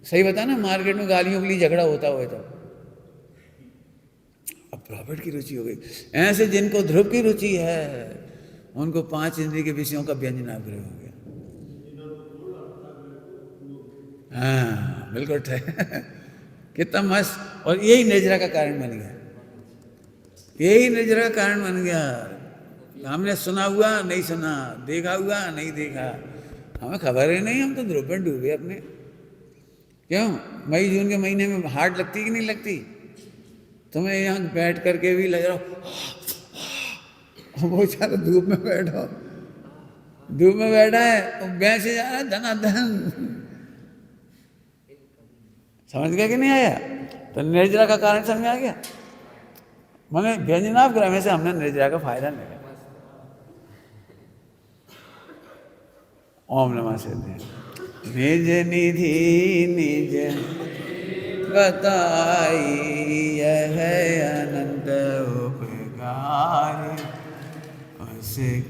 सही बता ना, मार्केट में गालियों के लिए झगड़ा होता हुआ था, अब प्रॉफिट की रुचि हो गई। ऐसे जिनको ध्रुव की रुचि है उनको 5 इंद्रिय के विषयों का व्यंजनावग्रह हो गया। हाँ बिल्कुल कितना मस्त। और यही निर्जरा का कारण बन गया, यही निर्जरा का कारण बन गया। हमने सुना हुआ नहीं सुना, देखा हुआ नहीं देखा, हमें खबर ही नहीं, हम तो ध्रुव में डूबे अपने। क्यों? मई जून के महीने में हार्ट लगती कि नहीं लगती? तुम्हें यहाँ बैठ करके भी लग रहा वो बेचारा धूप में बैठा है, तो बेचे जा रहा है धनाधन, समझ गया कि नहीं आया? तो निर्जरा का कारण समझ में आ गया। मैंने व्यंजनापग्रह से हमने निर्जरा का फायदा निकाला। ओम नमः सिद्धे। निज निधि निज बताई यह अनंत उपकार, उस